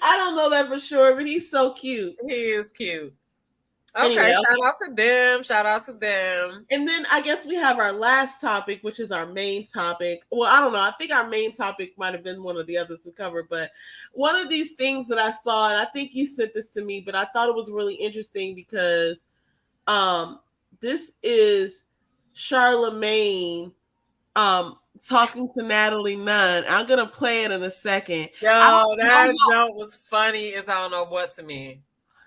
I don't know that for sure, but he's so cute. He is cute. Okay, anyway, shout out to them. And then I guess we have our last topic, which is our main topic. Well, I don't know. I think our main topic might have been one of the others we covered, but one of these things that I saw, and I think you sent this to me, but I thought it was really interesting because this is Charlemagne talking to Natalie Nunn. I'm gonna play it in a second. Yo, that joke was funny as I don't know what to me.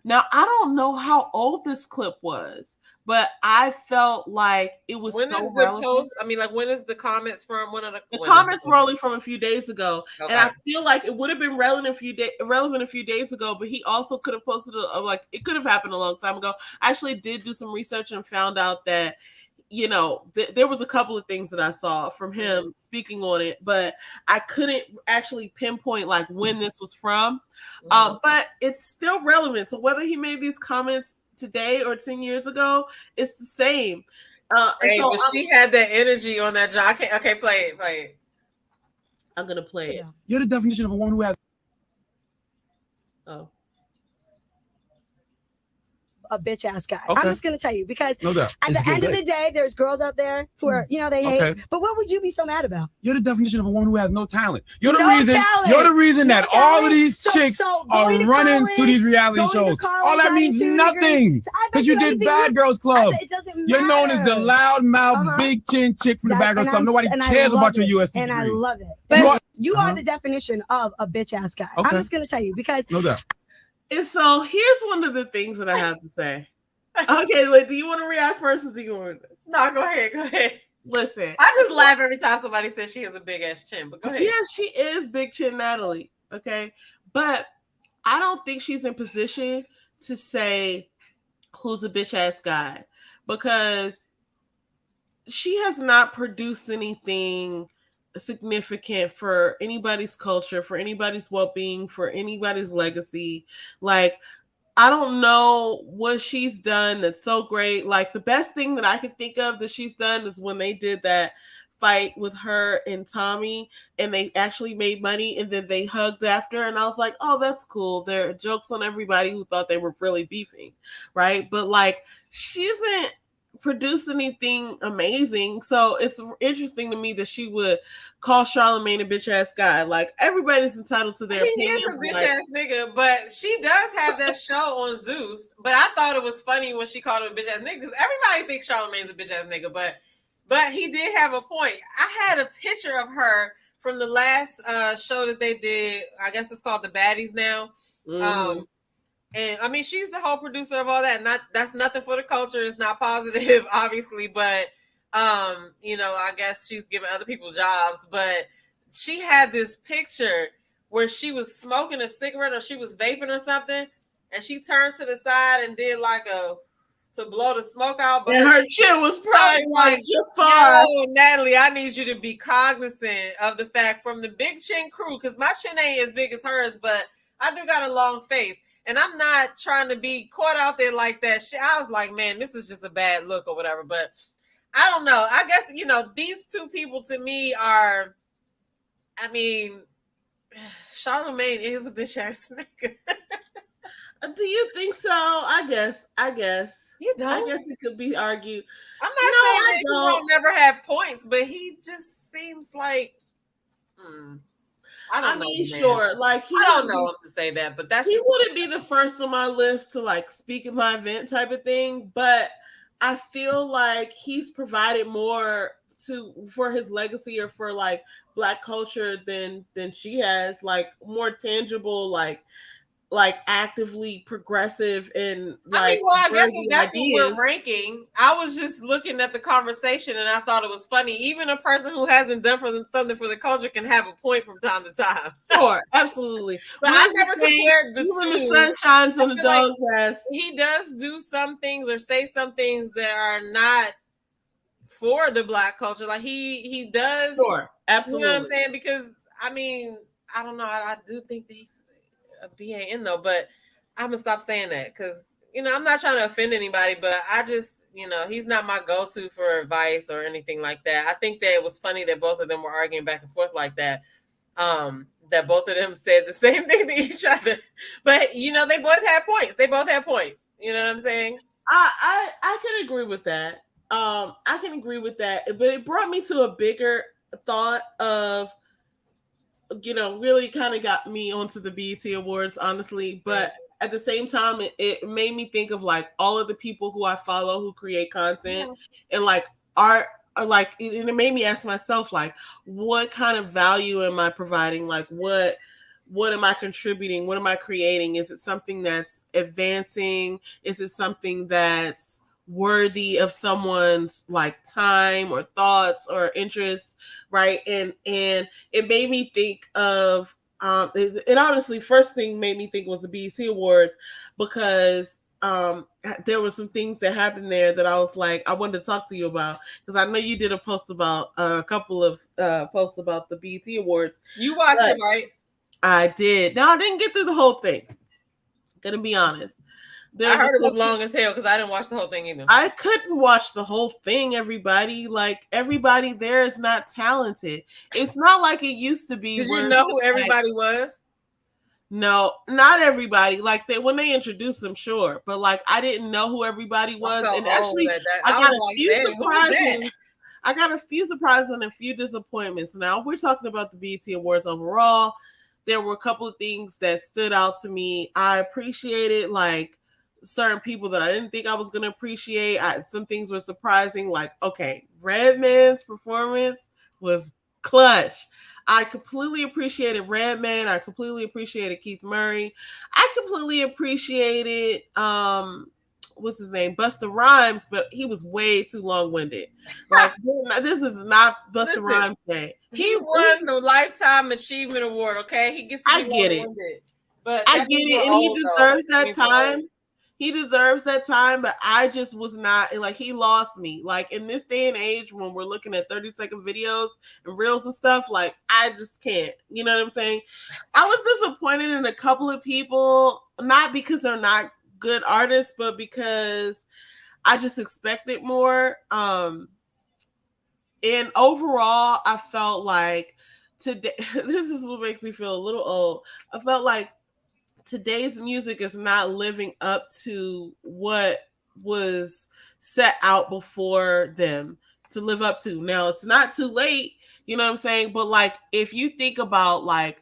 Now I don't know how old this clip was, but I felt like it was so relevant. Post? I mean, like, when is the comments from? The comments were only from a few days ago, and I feel like it would have been relevant a few days ago. But he also could have posted like it could have happened a long time ago. I actually did do some research and found out that. There was a couple of things that I saw from him speaking on it, but I couldn't actually pinpoint like when this was from. But it's still relevant. So whether he made these comments today or 10 years ago, it's the same. But she had that energy on that job. Okay, play it. I'm gonna play it. You're the definition of a woman who has. Oh. A bitch ass guy. Okay. I'm just gonna tell you because no doubt. At the end of the day, there's girls out there who are, they hate. But what would you be so mad about? You're the definition of a woman who has no talent. You're the reason that all of these chicks are running to these reality shows. All that means nothing. Because you did Bad Girls Club. It doesn't matter. You're known as the loudmouth, big chin chick from the Bad Girls Club. Nobody cares about your USC and I love it. But you are the definition of a bitch ass guy. I'm just gonna tell you because no doubt. And so here's one of the things that I have to say. Okay, wait, do you want to react first or do you want to? No, go ahead. Listen. I just laugh every time somebody says she has a big ass chin, but go ahead. Yeah, she is big chin Natalie, okay? But I don't think she's in position to say who's a bitch ass guy because she has not produced anything significant for anybody's culture, for anybody's well-being, for anybody's legacy. Like, I don't know what she's done that's so great. Like, the best thing that I can think of that she's done is when they did that fight with her and Tommy and they actually made money and then they hugged after, and I was like, oh, that's cool. There are jokes on everybody who thought they were really beefing, right? But like, she isn't produce anything amazing, so it's interesting to me that she would call Charlemagne a bitch ass guy. Like, everybody's entitled to their opinion. He is a bitch ass nigga, but she does have that show on Zeus. But I thought it was funny when she called him a bitch ass nigga because everybody thinks Charlemagne's a bitch ass nigga, but he did have a point. I had a picture of her from the last show that they did. I guess it's called The Baddies now. And I mean, she's the whole producer of all that. That's nothing for the culture. It's not positive, obviously, but I guess she's giving other people jobs. But she had this picture where she was smoking a cigarette or she was vaping or something, and she turned to the side and did like to blow the smoke out. But and her chin was probably like, you're far. Natalie, I need you to be cognizant of the fact from the big chin crew, because my chin ain't as big as hers, but I do got a long face. And I'm not trying to be caught out there like that. I was like, man, this is just a bad look or whatever. But I don't know. I guess, these two people to me are, I mean, Charlemagne is a bitch ass nigga. Do you think so? I guess. You don't? I guess it could be argued. I'm not saying that he won't never have points, but he just seems like I mean, sure. Like I don't know him to say that, but he wouldn't be the first on my list to like speak at my event type of thing. But I feel like he's provided more for his legacy or for like Black culture than she has. Like more tangible, like actively progressive and like I guess that's ideas. What we're ranking. I was just looking at the conversation and I thought it was funny. Even a person who hasn't done something for the culture can have a point from time to time. Sure, absolutely. But I never compared the two. The sun shines on the dog's ass. He does do some things or say some things that are not for the Black culture. Like he does. Sure, absolutely. You know what I'm saying? Because I mean, I don't know. I do think that he's a BAN though, but I'm gonna stop saying that because I'm not trying to offend anybody, but I just he's not my go-to for advice or anything like that. I think that it was funny that both of them were arguing back and forth like that. That both of them said the same thing to each other, but they both had points. You know what I'm saying? I can agree with that. I can agree with that, but it brought me to a bigger thought of. Really kind of got me onto the BET Awards, honestly. But at the same time, it made me think of like all of the people who I follow who create content and like art, or like, and it made me ask myself like, what kind of value am I providing? Like, what am I contributing? What am I creating? Is it something that's advancing? Is it something that's worthy of someone's like time or thoughts or interests, right? And it made me think of it honestly first thing made me think was the BET Awards, because there were some things that happened there that I was like, I wanted to talk to you about, because I know you did a post about a couple of posts about the BET Awards. You watched it, right? I did. Now I didn't get through the whole thing, gonna be honest. I heard it was long as hell because I didn't watch the whole thing either. I couldn't watch the whole thing, everybody. Like, everybody there is not talented. It's not like it used to be. Did you know who everybody was? No, not everybody. Like, when they introduced them, sure. But, like, I didn't know who everybody was. And actually, I got a few surprises. I got a few surprises and a few disappointments. Now, we're talking about the BET Awards overall. There were a couple of things that stood out to me. I appreciated, like, certain people that I didn't think I was going to appreciate. Some things were surprising, like, okay, Redman's performance was clutch. I completely appreciated Redman. I completely appreciated Keith Murray. I completely appreciated what's his name, Busta Rhymes, but he was way too long-winded. Like, this is not Busta Rhymes Day. He won the Lifetime Achievement Award. Okay, he gets. I get it, but I get it, and he deserves that time. He deserves that time, but I just was not, like, he lost me. Like, in this day and age when we're looking at 30-second videos and reels and stuff, like, I just can't. You know what I'm saying? I was disappointed in a couple of people, not because they're not good artists, but because I just expected more. And overall, I felt like today, this is what makes me feel a little old. I felt like today's music is not living up to what was set out before them to live up to. Now, it's not too late, you know what I'm saying? But like, if you think about like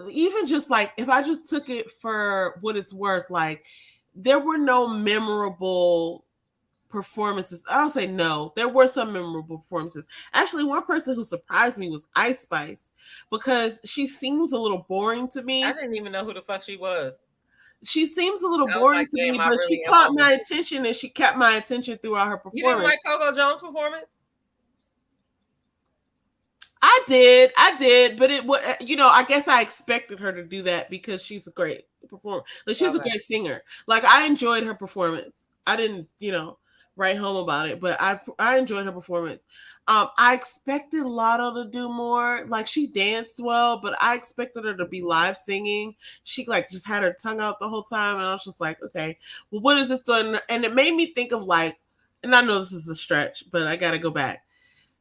even just like, if I just took it for what it's worth, like there were no memorable performances. I'll say no. There were some memorable performances. Actually, one person who surprised me was Ice Spice, because she seems a little boring to me. I didn't even know who the fuck she was. She seems a little boring to me, but she caught my attention, and she kept my attention throughout her performance. You didn't like Coco Jones' performance? I did, but it was, I guess I expected her to do that because she's a great performer. Like, she's a great singer. Like, I enjoyed her performance. I didn't, write home about it, but I enjoyed her performance. I expected Lotto to do more. Like, she danced well, but I expected her to be live singing. She like just had her tongue out the whole time, and I was just like, okay, well, what is this doing? And it made me think of like, and I know this is a stretch, but I gotta go back.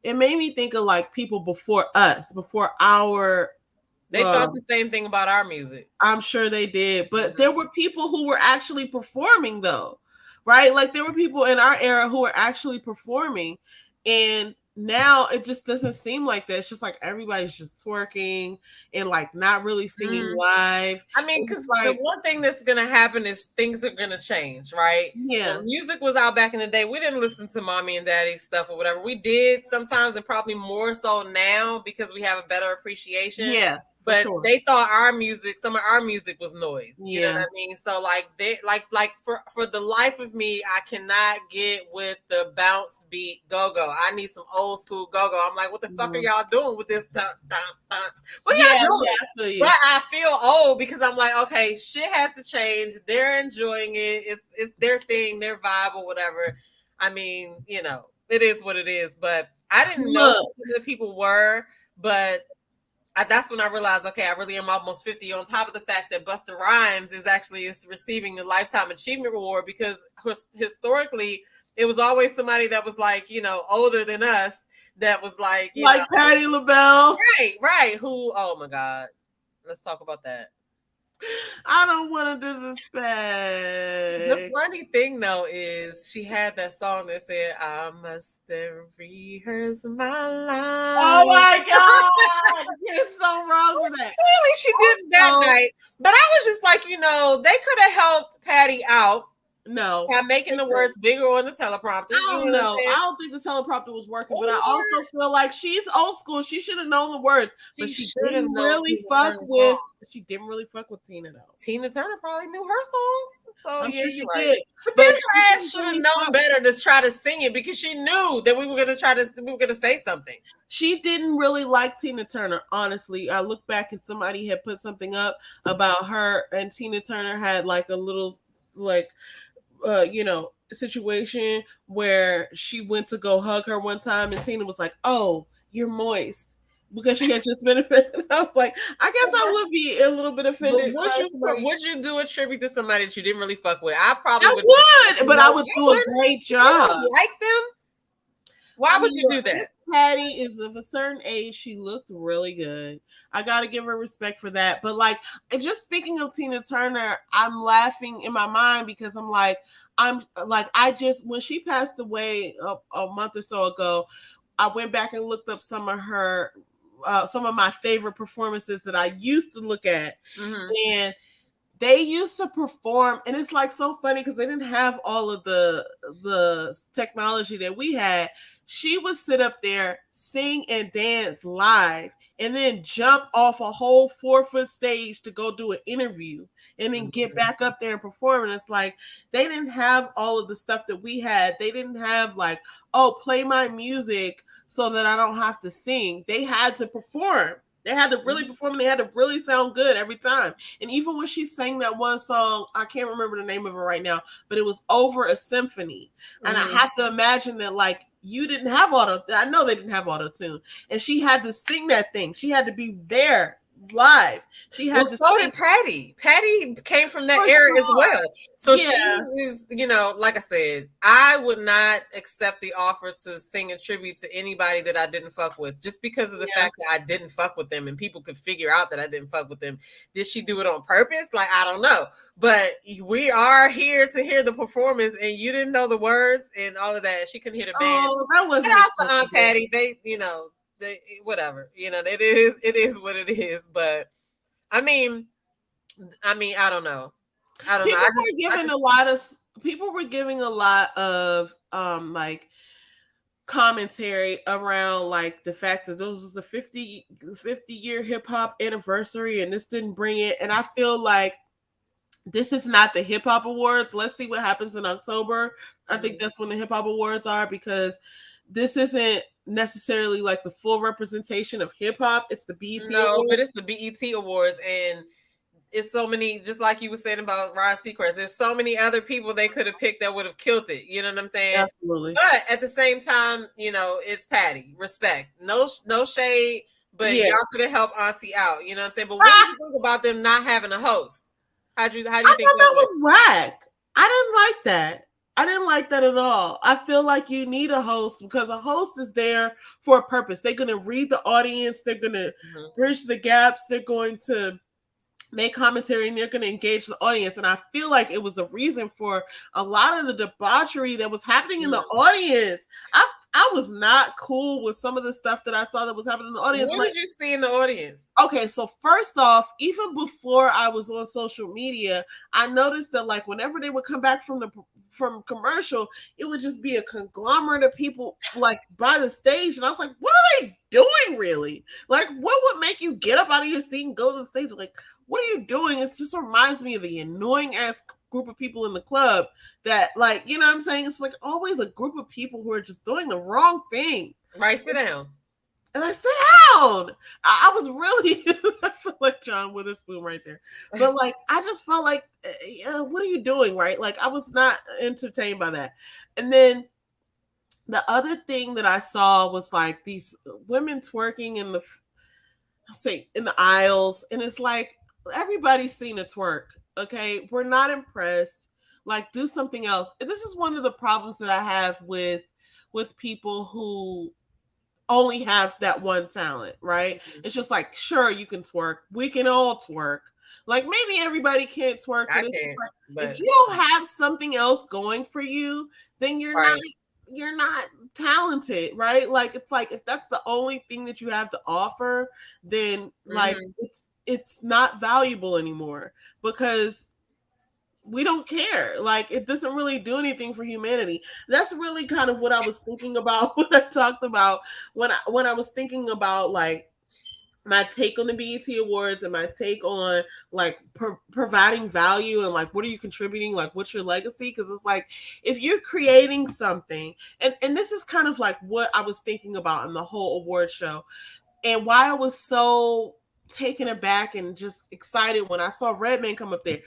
It made me think of like people before us, before our. They thought the same thing about our music. I'm sure they did, but there were people who were actually performing though. Right? Like, there were people in our era who were actually performing, and now it just doesn't seem like that. It's just like everybody's just twerking and like not really singing live. I mean, because the one thing that's gonna happen is things are gonna change, right? Yeah. When music was out back in the day, we didn't listen to mommy and daddy stuff or whatever. We did sometimes, and probably more so now because we have a better appreciation. Yeah. But they thought some of our music was noise. You know what I mean? So like for the life of me, I cannot get with the bounce beat go-go. I need some old school go-go. I'm like, what the fuck are y'all doing with this? Dun, dun, dun? What are y'all doing? But I feel old because I'm like, okay, shit has to change. They're enjoying it. It's their thing, their vibe or whatever. I mean, you know, it is what it is. But I didn't know who the people were, but that's when I realized, okay, I really am almost 50. On top of the fact that Busta Rhymes is receiving a Lifetime Achievement Award, because historically it was always somebody that was like, you know, older than us, that was like, you know, Patti LaBelle. Right. Who, oh my God. Let's talk about that. I don't want to disrespect. The funny thing though is she had that song that said, I must rehearse my life. Oh my God. You're so wrong with that. Clearly she did that night. But I was just like, you know, they could have helped Patty out. No. By making the words bigger on the teleprompter. I don't know. I don't think the teleprompter was working, but I also feel like she's old school. She should have known the words. But she didn't really fuck with Tina though. Tina Turner probably knew her songs. So I'm sure she right. did. But her ass should have known better to try to sing it, because she knew that we were gonna say something. She didn't really like Tina Turner, honestly. I look back and somebody had put something up about her and Tina Turner had like a little you know, situation where she went to go hug her one time and Tina was like, oh, you're moist, because she had just been offended. I was like, I guess I would be a little bit offended. Would you do a tribute to somebody that you didn't really fuck with? I would, but I would do a great job. Like them? Why would you do that? Patty is of a certain age. She looked really good. I gotta give her respect for that. But like, just speaking of Tina Turner, I'm laughing in my mind because when she passed away a month or so ago, I went back and looked up some of my favorite performances that I used to look at, and they used to perform, and it's like so funny because they didn't have all of the technology that we had. She would sit up there, sing and dance live, and then jump off a whole 4-foot stage to go do an interview, and then get back up there and perform. And it's like, they didn't have all of the stuff that we had. They didn't have like, oh, play my music so that I don't have to sing. They had to perform. They had to really perform, and they had to really sound good every time. And even when she sang that one song, I can't remember the name of it right now, but it was Over a Symphony. And I have to imagine that, like, you didn't have I know they didn't have auto-tune. And she had to sing that thing. She had to be there live. She had to. So did Patty. Patty came from that era as well. So she is, you know, like I said, I would not accept the offer to sing a tribute to anybody that I didn't fuck with, just because of the fact that I didn't fuck with them and people could figure out that I didn't fuck with them. Did she do it on purpose? Like, I don't know. But we are here to hear the performance, and you didn't know the words and all of that. She couldn't hear the band. Oh, that was also Aunt Patty. They, you know, whatever, you know, it is what it is. But I mean, I don't know. People were giving a lot of like commentary around like the fact that those was the 50 year hip hop anniversary, and this didn't bring it. And I feel like this is not the hip hop awards. Let's see what happens in October. I think that's when the hip hop awards are, because this isn't necessarily like the full representation of hip hop. It's the BET Awards. But it's the BET Awards, and it's so many, just like you were saying about Ryan Seacrest, there's so many other people they could have picked that would have killed it. You know what I'm saying? Absolutely. But at the same time, you know, it's Patty. Respect. No shade, but y'all could have helped Auntie out. You know what I'm saying? But what do you think about them not having a host? How do you think that was whack? I didn't like that. I didn't like that at all. I feel like you need a host, because a host is there for a purpose. They're going to read the audience. They're going to bridge the gaps. They're going to make commentary, and they're going to engage the audience. And I feel like it was a reason for a lot of the debauchery that was happening in the audience. I was not cool with some of the stuff that I saw that was happening in the audience. What did you see in the audience? Okay, so first off, even before I was on social media, I noticed that like whenever they would come back from commercial, it would just be a conglomerate of people like by the stage, and I was like, what are they doing really? Like, what would make you get up out of your seat and go to the stage? Like, what are you doing? It just reminds me of the annoying ass group of people in the club that, like, you know what I'm saying? It's like always a group of people who are just doing the wrong thing. Right, sit down. And I sat down. I was really, I feel like John Witherspoon right there. But like, I just felt like, what are you doing, right? Like, I was not entertained by that. And then the other thing that I saw was like these women twerking in the aisles. And it's like, everybody's seen a twerk. Okay. We're not impressed. Like, do something else. And this is one of the problems that I have with people who only have that one talent, right? Mm-hmm. It's just like, sure, you can twerk. We can all twerk. Like, maybe everybody can't twerk. But if you don't have something else going for you, then you're not talented, right? Like, it's like, if that's the only thing that you have to offer, then like it's not valuable anymore, because we don't care. Like, it doesn't really do anything for humanity. That's really kind of what I was thinking about when I talked about when I was thinking about like my take on the BET Awards and my take on like providing value and like, what are you contributing? Like, what's your legacy? Because it's like, if you're creating something, and this is kind of like what I was thinking about in the whole award show, and why I was so taken aback and just excited when I saw Redman come up there.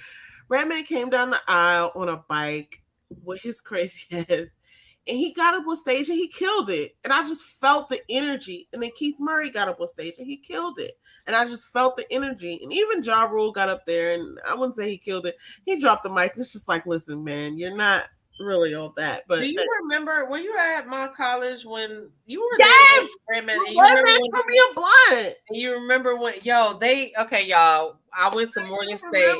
Redman came down the aisle on a bike with his crazy ass, and he got up on stage and he killed it. And I just felt the energy. And then Keith Murray got up on stage and he killed it. And I just felt the energy. And even Ja Rule got up there, and I wouldn't say he killed it. He dropped the mic. It's just like, listen, man, you're not really all that. But do you remember, were you at my college when you were yes there? Redman, you put me a blunt. You remember when y'all, I went to Morgan State.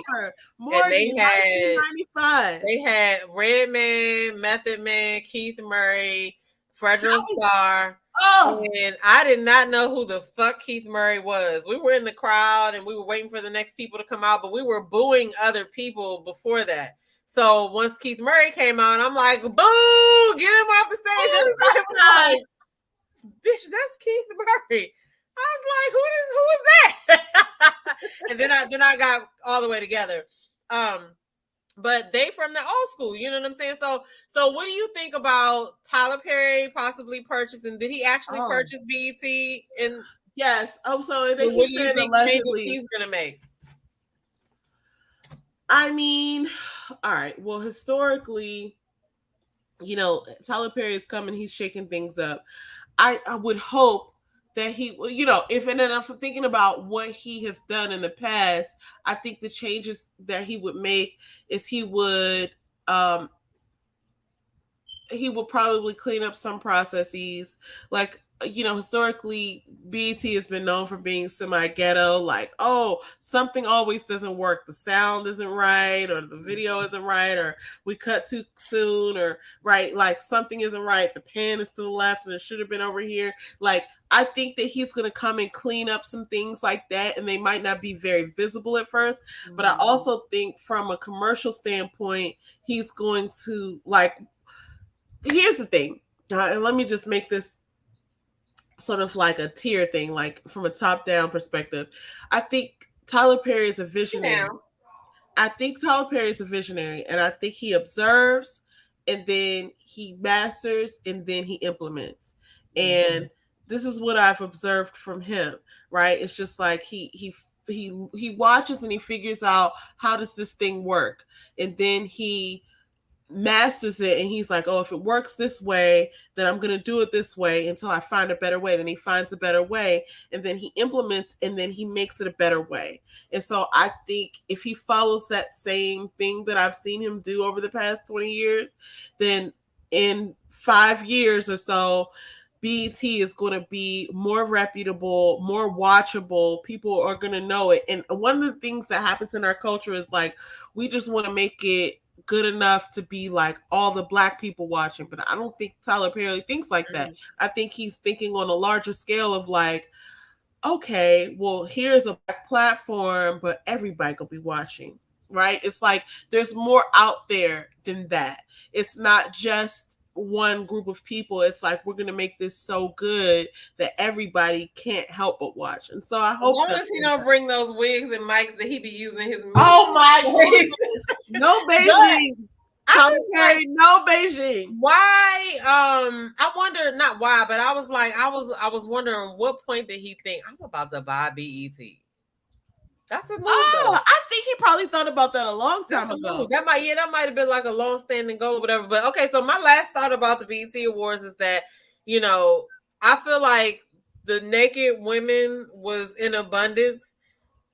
Morgan, and they had Redman, Method Man, Keith Murray, Frederick Starr. Oh, and I did not know who the fuck Keith Murray was. We were in the crowd and we were waiting for the next people to come out, but we were booing other people before that. So once Keith Murray came out, I'm like, boo, get him off the stage. Everybody was like, bitch, that's Keith Murray. I was like, who is that? And then I got all the way together. But they from the old school, you know what I'm saying? So what do you think about Tyler Perry possibly purchasing? Did he actually purchase BET? And yes. Oh, so they what do you think changes he's gonna make? I mean, all right. Well, historically, you know, Tyler Perry is coming. He's shaking things up. I would hope that he, you know, if I'm thinking about what he has done in the past, I think the changes that he would make is he would probably clean up some processes. Like, you know, historically, BET has been known for being semi-ghetto, like, oh, something always doesn't work. The sound isn't right, or the video isn't right, or we cut too soon, or right, like something isn't right. The pan is to the left and it should have been over here. Like, I think that he's going to come and clean up some things like that, and they might not be very visible at first. Mm-hmm. But I also think from a commercial standpoint, he's going to, like, here's the thing, and let me just make this sort of like a tier thing, like from a top-down perspective. I think Tyler Perry is a visionary. Yeah. I think Tyler Perry is a visionary, and I think he observes, and then he masters, and then he implements. Mm-hmm. And this is what I've observed from him, right? It's just like he watches and he figures out, how does this thing work? And then he masters it, and he's like, oh, if it works this way, then I'm going to do it this way until I find a better way. Then he finds a better way, and then he implements, and then he makes it a better way. And so I think if he follows that same thing that I've seen him do over the past 20 years, then in 5 years or so, BET is going to be more reputable, more watchable. People are going to know it. And one of the things that happens in our culture is like, we just want to make it good enough to be like all the black people watching. But I don't think Tyler Perry thinks like that. I think he's thinking on a larger scale of like, okay, well, here's a platform, but everybody will be watching, right? It's like there's more out there than that. It's not just one group of people. It's like we're gonna make this so good that everybody can't help but watch. And so I hope as long as he don't bring those wigs and mics that he be using his. Oh my goodness. No Beijing. Like, no Beijing. Why? I wonder not why, but I was like, I was wondering what point did he think I'm about to buy BET? That's a move. Oh, I think he probably thought about that a long time ago. That might have been like a long-standing goal or whatever. But okay, so my last thought about the BET Awards is that, you know, I feel like the naked women was in abundance.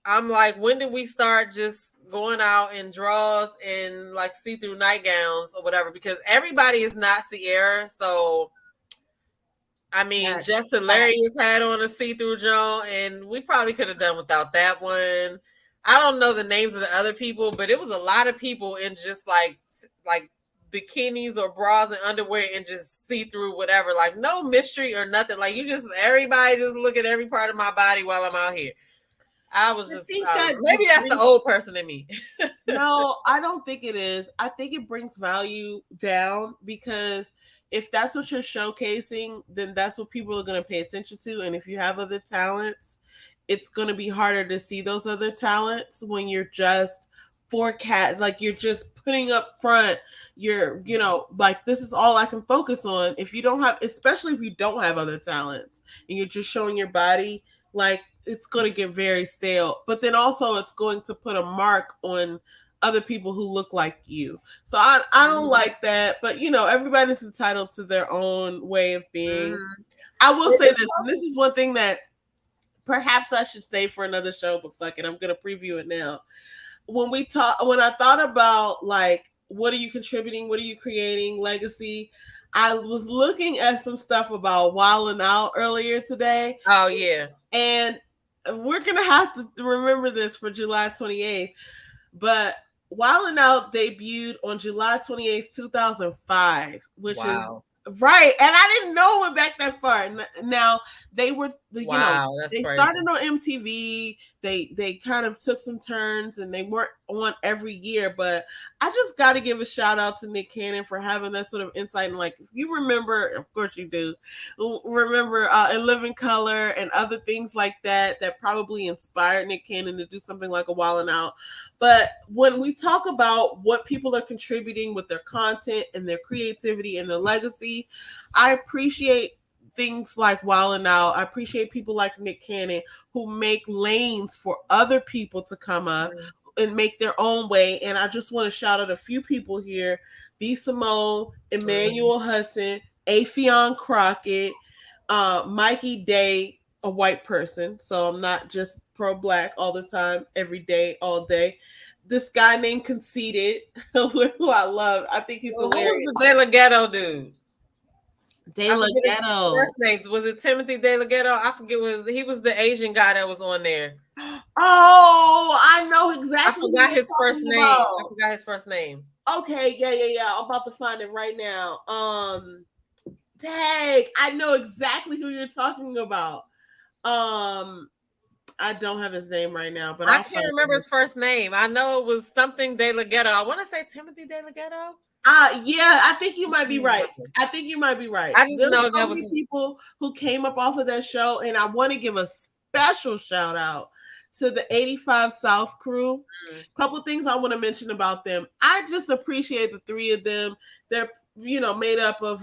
I'm like, when did we start just going out in draws and like see-through nightgowns or whatever? Because everybody is not Sierra. So, I mean, yes. Just Hilarious had on a see-through Joan, and we probably could have done without that one. I don't know the names of the other people, but it was a lot of people in just like bikinis or bras and underwear and just see-through whatever. Like no mystery or nothing. Like everybody just look at every part of my body while I'm out here. I was just maybe that's the old person in me. No, I don't think it is. I think it brings value down because if that's what you're showcasing, then that's what people are going to pay attention to. And if you have other talents, it's going to be harder to see those other talents when you're just forecast, like you're just putting up front, you're, you know, like this is all I can focus on. If you don't have, especially if you don't have other talents and you're just showing your body, like it's going to get very stale. But then also it's going to put a mark on other people who look like you. So I don't like that. But, you know, everybody's entitled to their own way of being. I will say this. And this is one thing that perhaps I should say for another show, but fuck it, I'm going to preview it now. When I thought about like, what are you contributing? What are you creating? Legacy. I was looking at some stuff about Wild 'N Out earlier today. Oh, yeah. And we're going to have to remember this for July 28th. But Wild 'N Out debuted on July 28th, 2005, which is right. And I didn't know it went back that far. Now, they were, you know, they started on MTV. They kind of took some turns and they weren't on every year. But I just got to give a shout out to Nick Cannon for having that sort of insight. And like, if you remember, of course you do, remember In Living Color and other things like that, that probably inspired Nick Cannon to do something like a Wild 'N Out. But when we talk about what people are contributing with their content and their creativity and their legacy, I appreciate things like Wild 'N Out. I appreciate people like Nick Cannon who make lanes for other people to come up and make their own way. And I just want to shout out a few people here: B. Simone, Emmanuel Hudson, Affion Crockett, Mikey Day, a white person. So I'm not just pro-black all the time, every day, all day. This guy named Conceited, who I love. I think he's hilarious. Who's the De La Ghetto dude? De La Ghetto. First name was it Timothy De La Ghetto? I forget. He was the Asian guy that was on there. Oh, I know exactly. I forgot his first name. I forgot his first name. Okay, yeah. I'm about to find it right now. Dang, I know exactly who you're talking about. I don't have his name right now, but I can't remember his first name. I know it was something De La Ghetto. I want to say Timothy De La Ghetto. Yeah, I think you might be right. I just know that was people who came up off of that show, and I want to give a special shout out to the 85 South crew. A couple things I want to mention about them. I just appreciate the three of them. They're, you know, made up of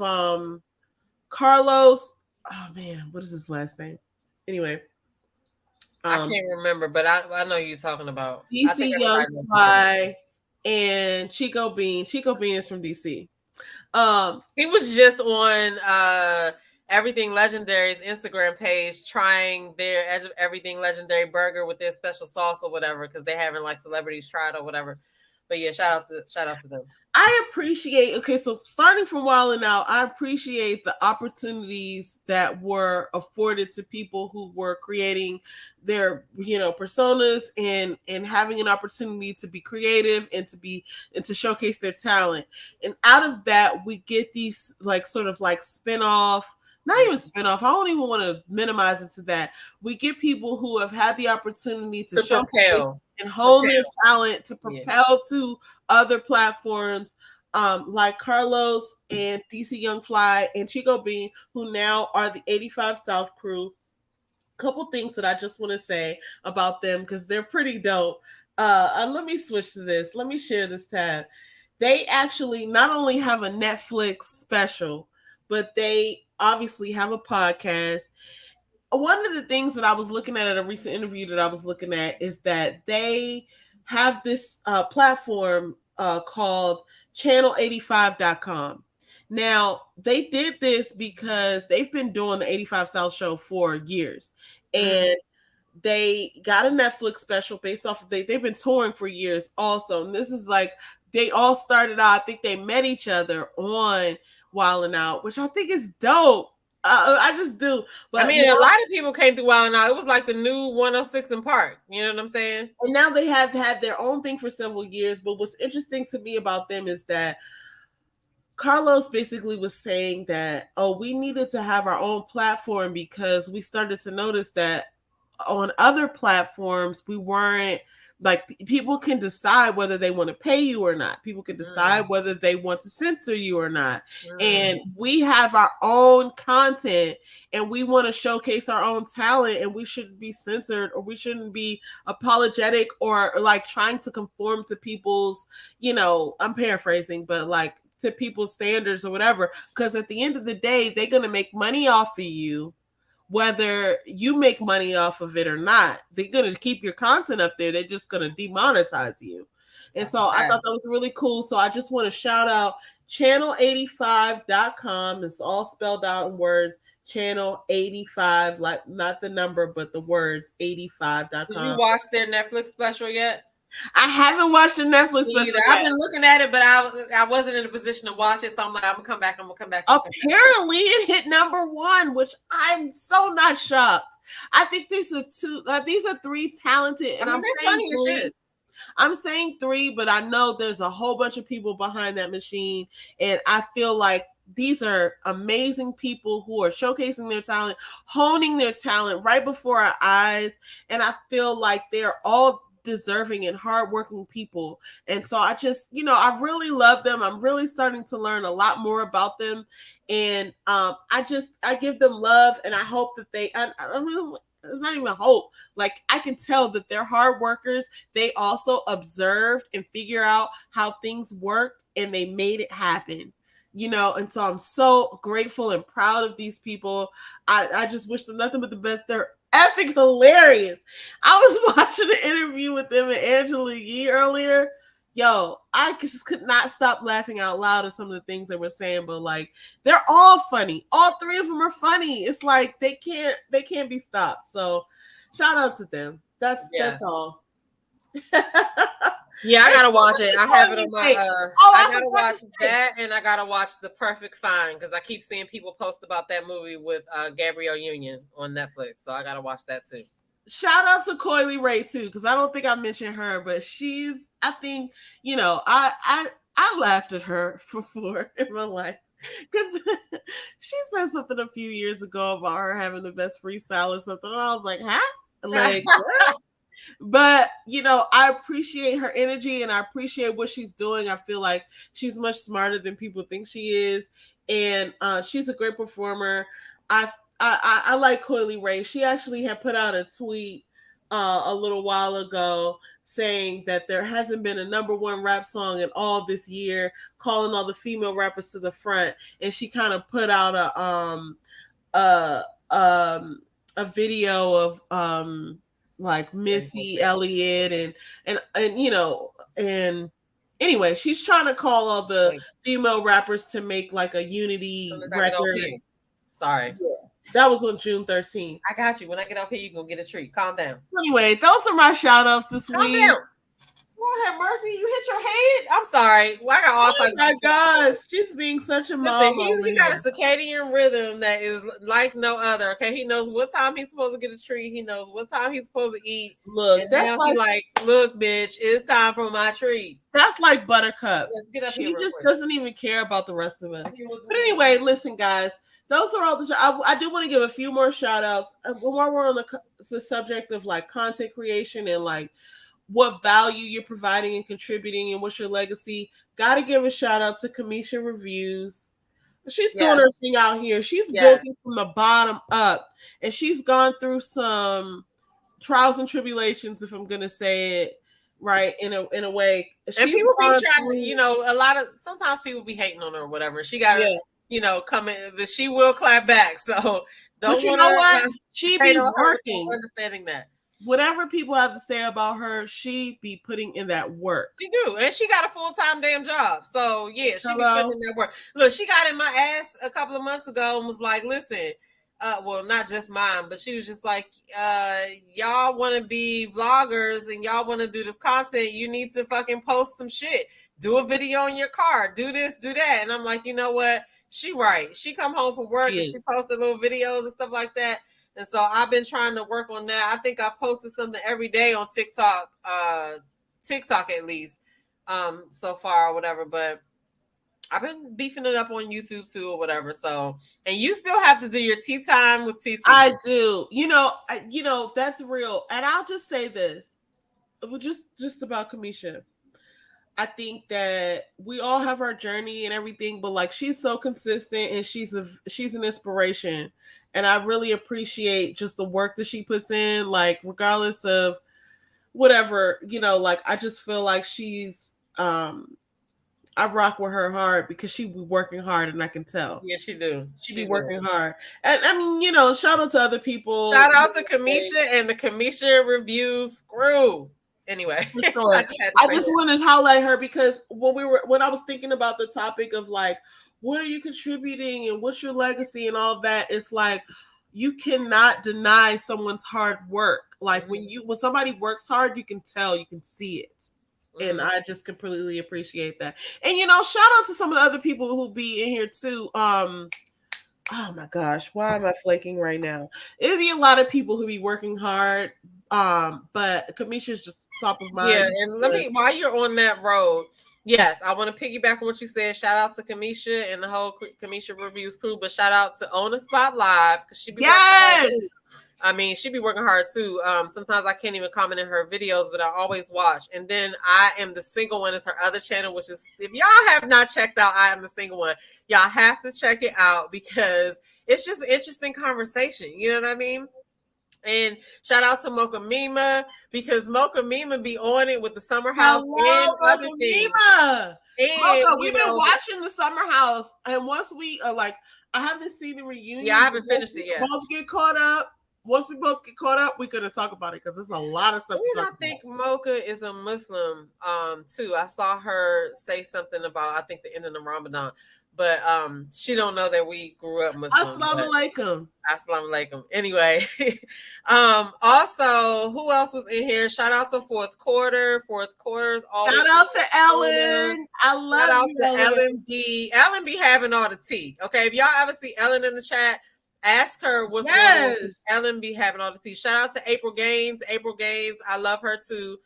Carlos. Oh man, what is his last name? Anyway. I can't remember, but I know you're talking about DC Young Fly and Chico Bean. Chico Bean is from DC. He was just on Everything Legendary's Instagram page trying their Everything Legendary burger with their special sauce or whatever, because they're having like celebrities try it or whatever. But yeah, shout out to them. I appreciate, so starting from Wildin' Out, I appreciate the opportunities that were afforded to people who were creating their, personas and having an opportunity to be creative and to showcase their talent. And out of that, we get these sort of spin-off, not even spin-off. I don't even want to minimize it to that. We get people who have had the opportunity to showcase and hone their talent to propel to other platforms, like Carlos and DC Young Fly and Chico Bean, who now are the 85 South crew. Couple things that I just want to say about them because they're pretty dope. Let me switch to this. Let me share this tab. They actually not only have a Netflix special, but they obviously have a podcast. One of the things that I was looking at a recent interview that I was looking at is that they have this platform called channel85.com. Now, they did this because they've been doing the 85 South show for years. And they got a Netflix special based off of they've been touring for years also. And this is they all started out, I think they met each other on Wildin' Out, which I think is dope. I just do. But I mean, a lot of people came through Wildin' Out. It was like the new 106 in Park. You know what I'm saying? And now they have had their own thing for several years. But what's interesting to me about them is that Carlos basically was saying that, we needed to have our own platform because we started to notice that on other platforms, we weren't people can decide whether they want to pay you or not. People can decide whether they want to censor you or not. And we have our own content and we want to showcase our own talent, and we shouldn't be censored or we shouldn't be apologetic or trying to conform to people's, I'm paraphrasing, but to people's standards or whatever. Because at the end of the day, they're going to make money off of you, whether you make money off of it or not. They're going to keep your content up there. They're just going to demonetize you. And so I thought that was really cool. So I just want to shout out channel85.com. It's all spelled out in words. Channel 85, not the number, but the words 85.com. Did you watch their Netflix special yet? I haven't watched the Netflix special. I've been looking at it, but I wasn't in a position to watch it, so I'm like, I'm gonna come back. Apparently, it hit #1, which I'm so not shocked. I think these are three talented, and I'm saying three. I'm saying 3, but I know there's a whole bunch of people behind that machine, and I feel like these are amazing people who are showcasing their talent, honing their talent right before our eyes, and I feel like they're all deserving and hardworking people. And so I just, I really love them. I'm really starting to learn a lot more about them. And I give them love, and I hope that it's not even hope. I can tell that they're hard workers. They also observed and figure out how things worked, and they made it happen. And so I'm so grateful and proud of these people. I just wish them nothing but the best. They're effing hilarious. I was watching an interview with them and Angela Yee earlier. Yo, I just could not stop laughing out loud at some of the things they were saying, but they're all funny. All 3 of them are funny. It's they can't be stopped. So shout out to them. That's all. Yeah, I gotta watch it. I have it on my I gotta watch that, and I gotta watch The Perfect Fine because I keep seeing people post about that movie with Gabrielle Union on Netflix. So I gotta watch that too. Shout out to Coily Ray too, because I don't think I mentioned her, but I think I laughed at her before in my life because she said something a few years ago about her having the best freestyle or something, and I was like, huh? What? But I appreciate her energy and I appreciate what she's doing. I feel like she's much smarter than people think she is, and she's a great performer. I like Coily Ray. She actually had put out a tweet a little while ago saying that there hasn't been a #1 rap song in all this year, calling all the female rappers to the front, and she kind of put out a video of Missy Elliott and anyway, she's trying to call all the female rappers to make a unity record. Sorry. Yeah. That was on June 13th. I got you. When I get off here, you're gonna get a treat. Calm down. Anyway, those are my shout outs this week. Down. Lord have mercy, you hit your head. I'm sorry. Well, I got all Oh my gosh, she's being such a mom. He got a circadian rhythm that is like no other. Okay, he knows what time he's supposed to get a treat. He knows what time he's supposed to eat. Look, and now he like, look, bitch, it's time for my treat. That's like Buttercup. She just doesn't even care about the rest of us. But anyway, listen, guys. Those are all the. I do want to give a few more shout outs while we're on the subject of like content creation and like what value you're providing and contributing and what's your legacy. Got to give a shout out to Kamisha Reviews. She's doing her thing out here. She's building from the bottom up, and she's gone through some trials and tribulations, if I'm gonna say it right in a way. And people be trying to, sometimes people be hating on her or whatever. She got come in, but she will clap back. So don't you know what? She be working. Understanding that. Whatever people have to say about her, she be putting in that work. She do, and she got a full-time damn job. So yeah, she be putting in that work. Look, she got in my ass a couple of months ago and was like, "Listen, well, not just mine, but she was just like, y'all want to be vloggers and y'all want to do this content. You need to fucking post some shit. Do a video in your car. Do this, do that." And I'm like, you know what? She right. She come home from work and she posted little videos and stuff like that. And so I've been trying to work on that. I think I posted something every day on TikTok at least, so far or whatever. But I've been beefing it up on YouTube too or whatever. So, and you still have to do your tea time with TT. I do. That's real. And I'll just say this, just about Kamisha. I think that we all have our journey and everything, but like she's so consistent and she's an inspiration. And I really appreciate just the work that she puts in, like regardless of whatever, like I just feel like she's I rock with her hard because she be working hard and I can tell. Yeah, she do. She be working hard. And I mean, shout out to other people. Shout out to Kamisha and the Kamisha Reviews crew. Anyway, sure. I just wanted to highlight her because when I was thinking about the topic of like, what are you contributing and what's your legacy and all of that, it's like you cannot deny someone's hard work. Like when somebody works hard, you can tell, you can see it. And I just completely appreciate that. And shout out to some of the other people who be in here too. Oh my gosh, why am I flaking right now? It'd be a lot of people who be working hard. But Kamisha's just top of mind. Yeah, and while you're on that road, yes, I want to piggyback on what you said. Shout out to Kamisha and the whole Kamisha Reviews crew, but shout out to On the Spot Live because she be she be working hard too. Sometimes I can't even comment in her videos, but I always watch. And then I Am the Single One is her other channel, which is, if y'all have not checked out I Am the Single One, y'all have to check it out because it's just an interesting conversation. You know what I mean? And shout out to Mocha Mima because Mocha Mima be on it with the Summer House and other things. Mocha, we've been watching the Summer House, and once we I haven't seen the reunion. Yeah, I haven't finished it yet. Both get caught up. Once we both get caught up, we're gonna talk about it because there's a lot of stuff. I think Mocha is a Muslim too. I saw her say something about I think the end of the Ramadan. But she don't know that we grew up Muslim. Assalamu alaikum. Assalamu alaikum. Anyway, also, who else was in here? Shout out to Fourth Quarters. Shout out to Ellen. I love Shout out to Ellen B. Ellen be having all the tea. Okay, if y'all ever see Ellen in the chat, ask her what's going on. Ellen be having all the tea. Shout out to April Gaines. I love her too.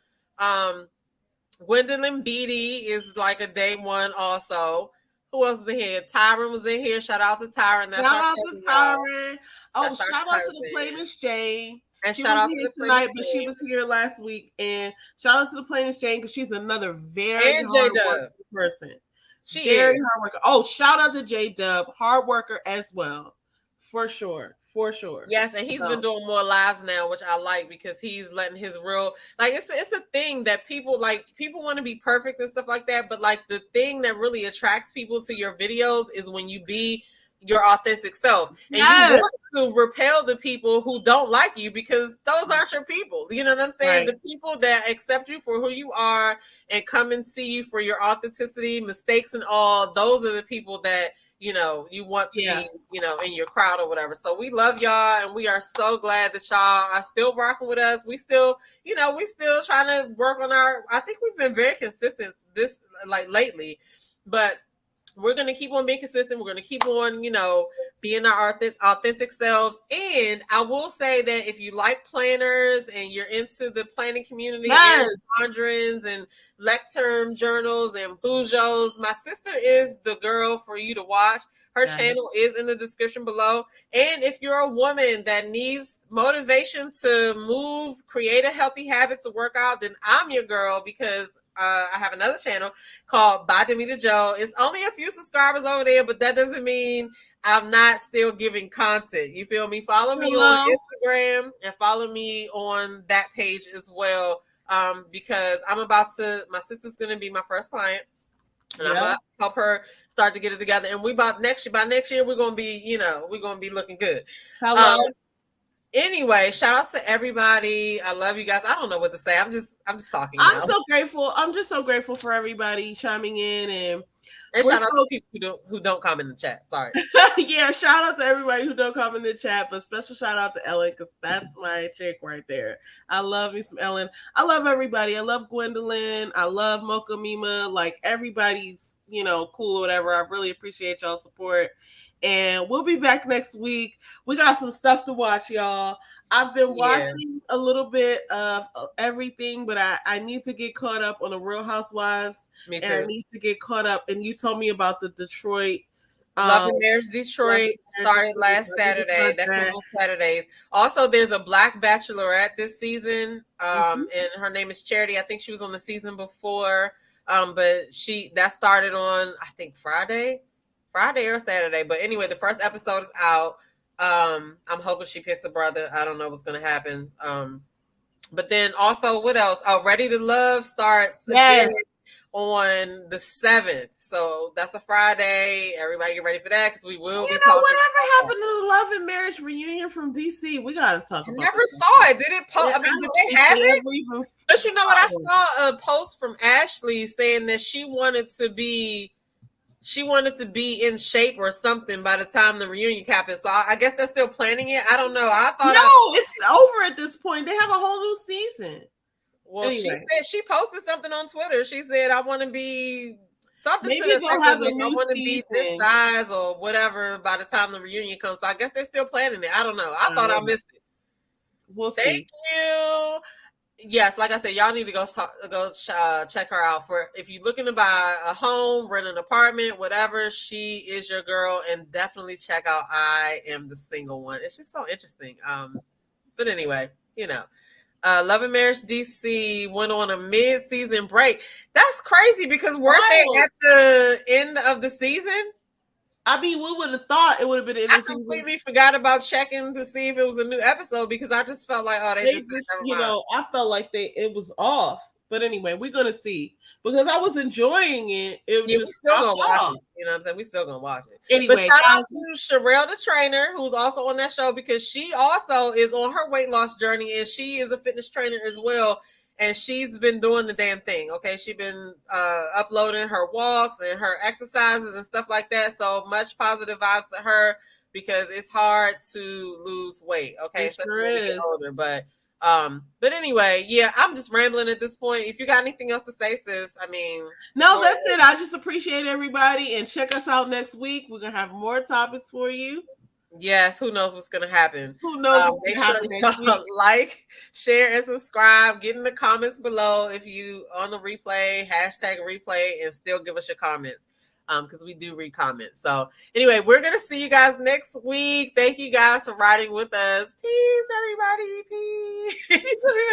Gwendolyn Beatty is like a day one also. Who else was in here? Tyron was in here. Shout out to Tyron. Shout out to Tyron. Oh, shout out to the Plainest Jane. And shout out to the tonight, but she was here last week. And shout out to the Plainest Jane because she's another very hard person. She is hard worker. Oh, shout out to J Dub, hard worker as well, for sure. For sure. Yes, and he's been doing more lives now, which I like because he's letting his real it's a thing that people want to be perfect and stuff like that. But like the thing that really attracts people to your videos is when you be your authentic self. And you want to repel the people who don't like you because those aren't your people. You know what I'm saying? Right. The people that accept you for who you are and come and see you for your authenticity, mistakes and all, those are the people that you want to be, in your crowd or whatever. So we love y'all, and we are so glad that y'all are still rocking with us. We still, we still trying to work on I think we've been very consistent lately, but we're going to keep on being consistent. We're going to keep on, being our authentic selves. And I will say that if you like planners and you're into the planning community, and Andrins and lectern journals and Boujos, my sister is the girl for you to watch. Her channel is in the description below. And if you're a woman that needs motivation to move, create a healthy habit to work out, then I'm your girl, because I have another channel called By Demita Joe. It's only a few subscribers over there, but that doesn't mean I'm not still giving content. You feel me? Follow me on Instagram and follow me on that page as well. Because my sister's going to be my first client, and I'm going to help her start to get it together. And by next year, we're going to be, we're going to be looking good. Anyway, shout out to everybody. I love you guys. I don't know what to say. I'm just talking. I'm so grateful. I'm just so grateful for everybody chiming in, and shout out to people who don't comment in the chat. Sorry. Yeah, shout out to everybody who don't comment in the chat, but special shout out to Ellen, because that's my chick right there. I love me some Ellen. I love everybody. I love Gwendolyn. I love Mocha Mima. Like, everybody's, cool or whatever. I really appreciate y'all's support. And we'll be back next week. We got some stuff to watch, y'all. I've been watching a little bit of everything, but I need to get caught up on the Real Housewives. Me too. And I need to get caught up. And you told me about the Detroit. Love and Marriage Detroit started last Saturday. That comes on Saturdays. Also, there's a Black Bachelorette this season. And her name is Charity. I think she was on the season before. But that started on, I think, Friday or Saturday. But anyway, the first episode is out. I'm hoping she picks a brother. I don't know what's going to happen. But then also, what else? Ready to Love starts again on the 7th. So that's a Friday. Everybody get ready for that, because we will be talking. Whatever happened to the Love and Marriage reunion from DC? We got to talk about it. Never saw it. Did it post? Did they have it? But you know what? I saw a post from Ashley saying that she wanted to be in shape or something by the time the reunion happened. So I guess they're still planning it. I don't know. It's over at this point. They have a whole new season. Well, anyway. She posted something on Twitter. She said, I want to be something to the effect of, like, I want to be this size or whatever by the time the reunion comes. So I guess they're still planning it. I don't know. I thought I missed it. We'll see. Thank you. Yes, like I said, y'all need to go check her out. For if you're looking to buy a home, rent an apartment, whatever, she is your girl. And definitely check out I Am the Single One. It's just so interesting. But anyway, Love and Marriage DC went on a mid-season break. That's crazy, because weren't they at the end of the season? I mean, we would have thought it would have been in the season. I completely forgot about checking to see if it was a new episode, because I just felt like, they just I felt like it was off. But anyway, we're gonna see, because I was enjoying it. We still gonna watch it. You know what I'm saying? We still gonna watch it. Anyway, but shout out to Sherelle the trainer, who's also on that show, because she also is on her weight loss journey, and she is a fitness trainer as well. And she's been doing the damn thing. Okay, she's been uploading her walks and her exercises and stuff like that. So much positive vibes to her, because it's hard to lose weight. Okay, especially when you get older. But anyway, I'm just rambling at this point. If you got anything else to say, sis, no, that's it. I just appreciate everybody, and check us out next week. We're gonna have more topics for you. Yes, who knows what's gonna happen? Who knows? Make sure you like, share, and subscribe. Get in the comments below if you on the replay, #replay, and still give us your comments. Because we do read comments. So anyway, we're gonna see you guys next week. Thank you guys for riding with us. Peace, everybody. Peace. Peace, everybody.